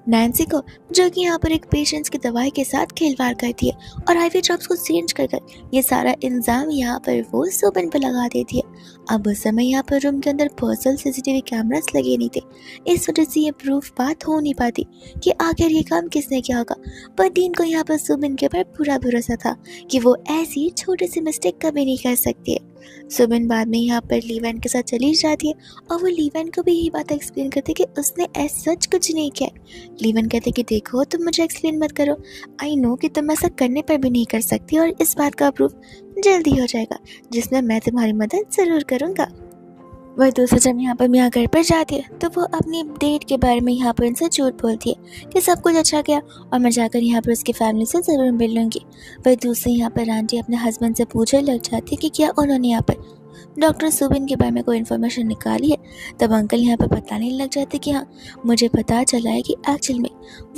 नैन्सी को जो कि यहाँ पर एक पेशेंट्स की दवाई के साथ खिलवाड़ करती है और आईवी ड्रॉप्स को चेंज कर ये सारा इल्ज़ाम यहाँ पर वो सुबिन पर लगा देती है। अब उस समय यहाँ पर रूम के अंदर पर्सनल सीसीटीवी कैमरास लगे नहीं थे, इस वजह से ये प्रूफ बात हो नहीं पाती कि आखिर ये काम किसने किया होगा। पर डीन को यहाँ पर सुबिन के ऊपर पूरा भरोसा था कि वो ऐसी छोटी सी मिस्टेक कभी नहीं कर सकती है। सुबिन बाद में यहाँ पर लीवन के साथ चली जाती है और वो लीवन को भी यही बात एक्सप्लेन करती कि उसने ऐसा सच कुछ नहीं किया। लीवन कहते कि देखो तुम मुझे एक्सप्लेन मत करो, आई नो कि तुम ऐसा करने पर भी नहीं कर सकती और इस बात का प्रूफ जल्दी हो जाएगा जिसमें मैं तुम्हारी मदद ज़रूर करूँगा। वह दूसरा जब यहाँ पर मियाँ घर पर जाती है तो वो अपनी डेट के बारे में यहाँ पर उनसे झूठ बोलती है कि सब कुछ अच्छा गया और मैं जाकर यहाँ पर उसकी फैमिली से ज़रूर मिल लूँगी। वह दूसरे यहाँ पर आंटी अपने हस्बैंड से पूछने लग जाती है कि क्या उन्होंने यहाँ पर डॉक्टर सुबिन के बारे में कोई इन्फॉर्मेशन निकाली है। तब अंकल यहाँ पर बताने लग जाते कि हाँ मुझे पता चला है कि एक्चुअल में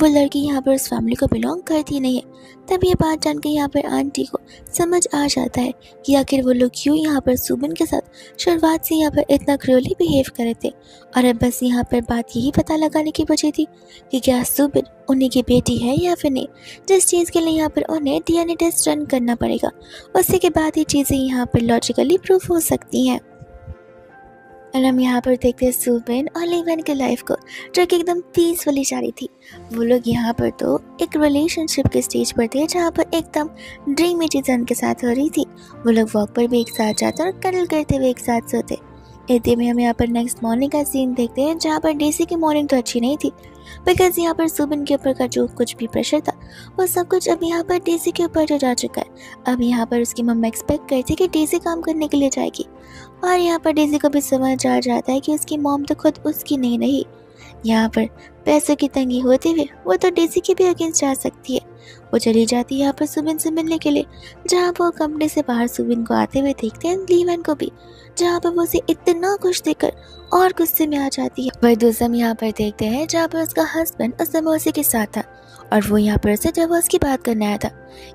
वो लड़की यहाँ पर उस फैमिली को बिलोंग करती नहीं है। तब ये बात जानकर यहाँ पर आंटी को समझ आ जाता है कि आखिर वो लोग क्यों यहाँ पर सुबिन के साथ शुरुआत से यहाँ पर इतना क्रूरली बिहेव करे थे और अब बस यहाँ पर बात यही पता लगाने की वजह थी कि क्या सुबिन उन्हीं की बेटी है या फिर नहीं, जिस चीज़ के लिए यहाँ पर उन्हें डीएनए टेस्ट रन करना पड़ेगा। उसके के बाद ये चीज़ें यहाँ पर लॉजिकली प्रूफ हो सकती हैं। और हम यहाँ पर देखते हैं सुबिन और लीवन की लाइफ को जो कि एकदम पीसफुली जा रही थी। वो लोग यहाँ पर तो एक रिलेशनशिप के स्टेज पर थे जहाँ पर एकदम ड्रीमी चीज़ें उनके साथ हो रही थी। वो लोग वॉक पर भी एक साथ जाते और कटल करते हुए एक साथ सोते। इतने में हम यहाँ पर नेक्स्ट मॉर्निंग का सीन देखते हैं जहाँ पर डेसी की मॉर्निंग तो अच्छी नहीं थी बिकॉज यहाँ पर सुबिन के ऊपर का जो कुछ भी प्रेशर था वो सब कुछ अब यहाँ पर डेसी के ऊपर जो जा चुका है। अब यहाँ पर उसकी मम्मा एक्सपेक्ट करती कि डेसी काम करने के लिए जाएगी और यहाँ पर डेसी को भी समझ आ जाता है कि उसकी मॉम तो खुद उसकी नहीं रही। यहाँ पर पैसों की तंगी होते हुए वो तो डेसी के भी अगेंस्ट जा सकती है। वो चली जाती है यहाँ पर सुबिन से मिलने के लिए, जहाँ वो कंपनी से बाहर सुबिन को आते हुए देखते हैं लीवन को भी, जहाँ पर वो उसे इतना खुश देखकर और गुस्से में आ जाती है। वही दूसरा हम यहाँ पर देखते हैं जहाँ पर उसका हस्बैंड उस समय उसी के साथ था और वो यहाँ पर उसे डिवोर्स की बात करने आया था।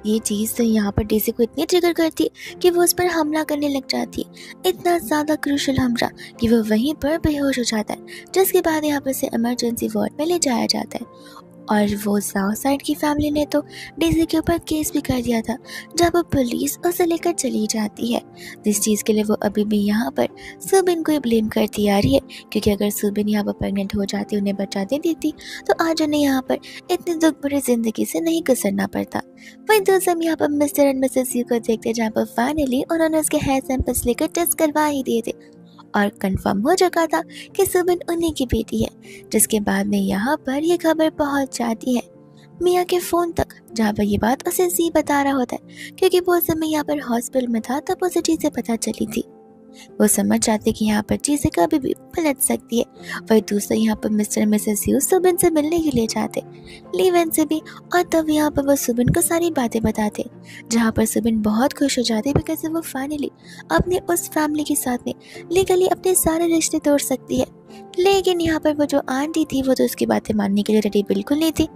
ये चीज़ तो यहाँ पर डेसी को इतनी ट्रिगर करती है कि वो उस पर हमला करने लग जाती है, इतना ज़्यादा क्रूशल हमला कि वो वहीं पर बेहोश हो जाता है, जिसके बाद यहाँ पर से इमरजेंसी वार्ड में ले जाया जाता है। और वो साउथ साइड की फैमिली ने तो डेजी के ऊपर केस भी कर दिया था, जब पुलिस उसे लेकर चली जाती है। जिस चीज़ के लिए वो अभी भी यहाँ पर सुबिन को ही ब्लेम करती आ रही है, क्योंकि अगर सुबिन यहाँ पर प्रेग्नेंट हो जाती, उन्हें बचा दे देती, तो आज उन्हें यहाँ पर इतनी दुख भरी जिंदगी से नहीं गुजरना पड़ता। वही दोस्तों हम यहाँ पर मिस्टर एंड मिसेस यू को देखते हैं, जहाँ पर फाइनली उन्होंने उसके हेयर सैंपल्स लेकर टेस्ट करवा ही दिए थे और कंफर्म हो चुका था कि सुबिन उन्हीं की बेटी है। जिसके बाद में यहाँ पर यह खबर पहुंच जाती है मिया के फ़ोन तक, जहाँ पर ये बात उसे जी बता रहा होता है, क्योंकि वो उस समय यहाँ पर हॉस्पिटल में था तब उसे चीज़ें पता चली थी। वो समझ जाते कि यहाँ पर चीज़ें कभी भी पलट सकती है। वही दूसरा यहाँ पर mister and Mrs you Subin से मिलने के लिए जाते, लीवन से भी। और तब यहाँ पर वो सुबिन को सारी बातें बताते, जहाँ पर सुबिन बहुत खुश हो जाती बिकॉज वो फाइनली अपने उस फैमिली के साथ में लीगली अपने सारे रिश्ते तोड़ सकती है। लेकिन यहाँ पर वो जो आंटी थी वो तो उसकी बातें मानने के लिए रेडी बिल्कुल नहीं थी।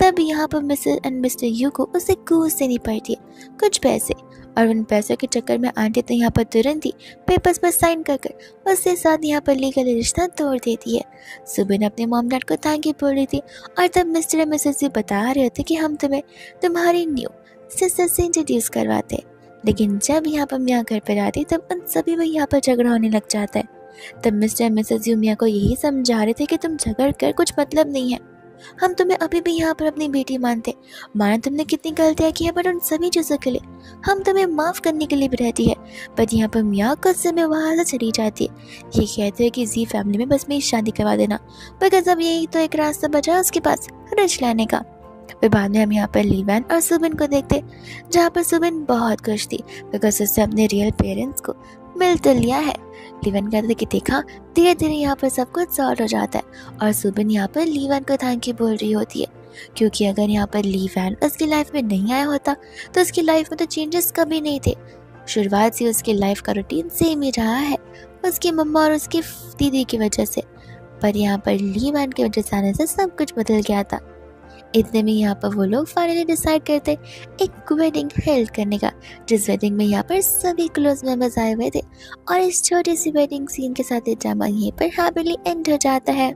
तब यहाँ पर मिसेस एंड मिस्टर यू को उसे घूस देनी पड़ती है, कुछ पैसे, और उन पैसों के चक्कर में आंटी तो यहाँ पर तुरंत ही पेपर्स पर साइन कर कर उसके साथ यहाँ पर लीगल रिश्ता तोड़ देती है। सुबिन अपने मॉम डैड को थैंक यू बोल रही थी, और तब मिस्टर एंड मिसेस यू बता रहे थे कि हम तुम्हें तुम्हारी न्यू सिस्टर से इंट्रोड्यूस करवाते। लेकिन जब यहाँ पर मियाँ घर पर आती तब उन सभी में यहाँ पर झगड़ा होने लग जाता है। तब मिस्टर एंड मिसेस यू मियाँ को यही समझा रहे थे कि तुम झगड़ कर कुछ मतलब नहीं है, हम तुम्हें अभी भी यहाँ पर अपनी बेटी मानते, माना तुमने कितनी गलतियाँ की है, पर उन सभी चीज़ों के लिए हम तुम्हें माफ़ करने के लिए भी रहती है। पर यहाँ पर मियाँ गुस्से में वहाँ से चली जाती है। ये कहते हैं कि जी फैमिली में बस मेरी शादी करवा देना, बिकॉज अब यही तो एक रास्ता बचा उसके पास रिच लाने का। फिर बाद में हम यहाँ पर लीवन और सुबिन को देखते, जहाँ पर सुबिन बहुत खुश थी बिकॉज उससे अपने रियल पेरेंट्स को मिल तो लिया है। लीवन कहते कि देखा धीरे धीरे यहाँ पर सब कुछ सॉल्व हो जाता है, और सुबिन यहाँ पर लीवन को थैंक यू बोल रही होती है, क्योंकि अगर यहाँ पर लीवन उसकी लाइफ में नहीं आया होता तो उसकी लाइफ में तो चेंजेस कभी नहीं थे। शुरुआत से उसकी लाइफ का रूटीन सेम ही रहा है, उसकी मम्मा और उसकी दीदी की वजह से, पर यहाँ पर लीवन की वजह से आने से सब कुछ बदल गया था। इतने में यहाँ पर वो लोग फाइनली डिसाइड करते एक वेडिंग हेल्ड करने का, जिस वेडिंग में यहाँ पर सभी क्लोज मेंबर्स आए हुए थे। और इस छोटी सी वेडिंग सीन के साथ ये ड्रामा यहीं पर हैप्पीली एंड हो जाता है।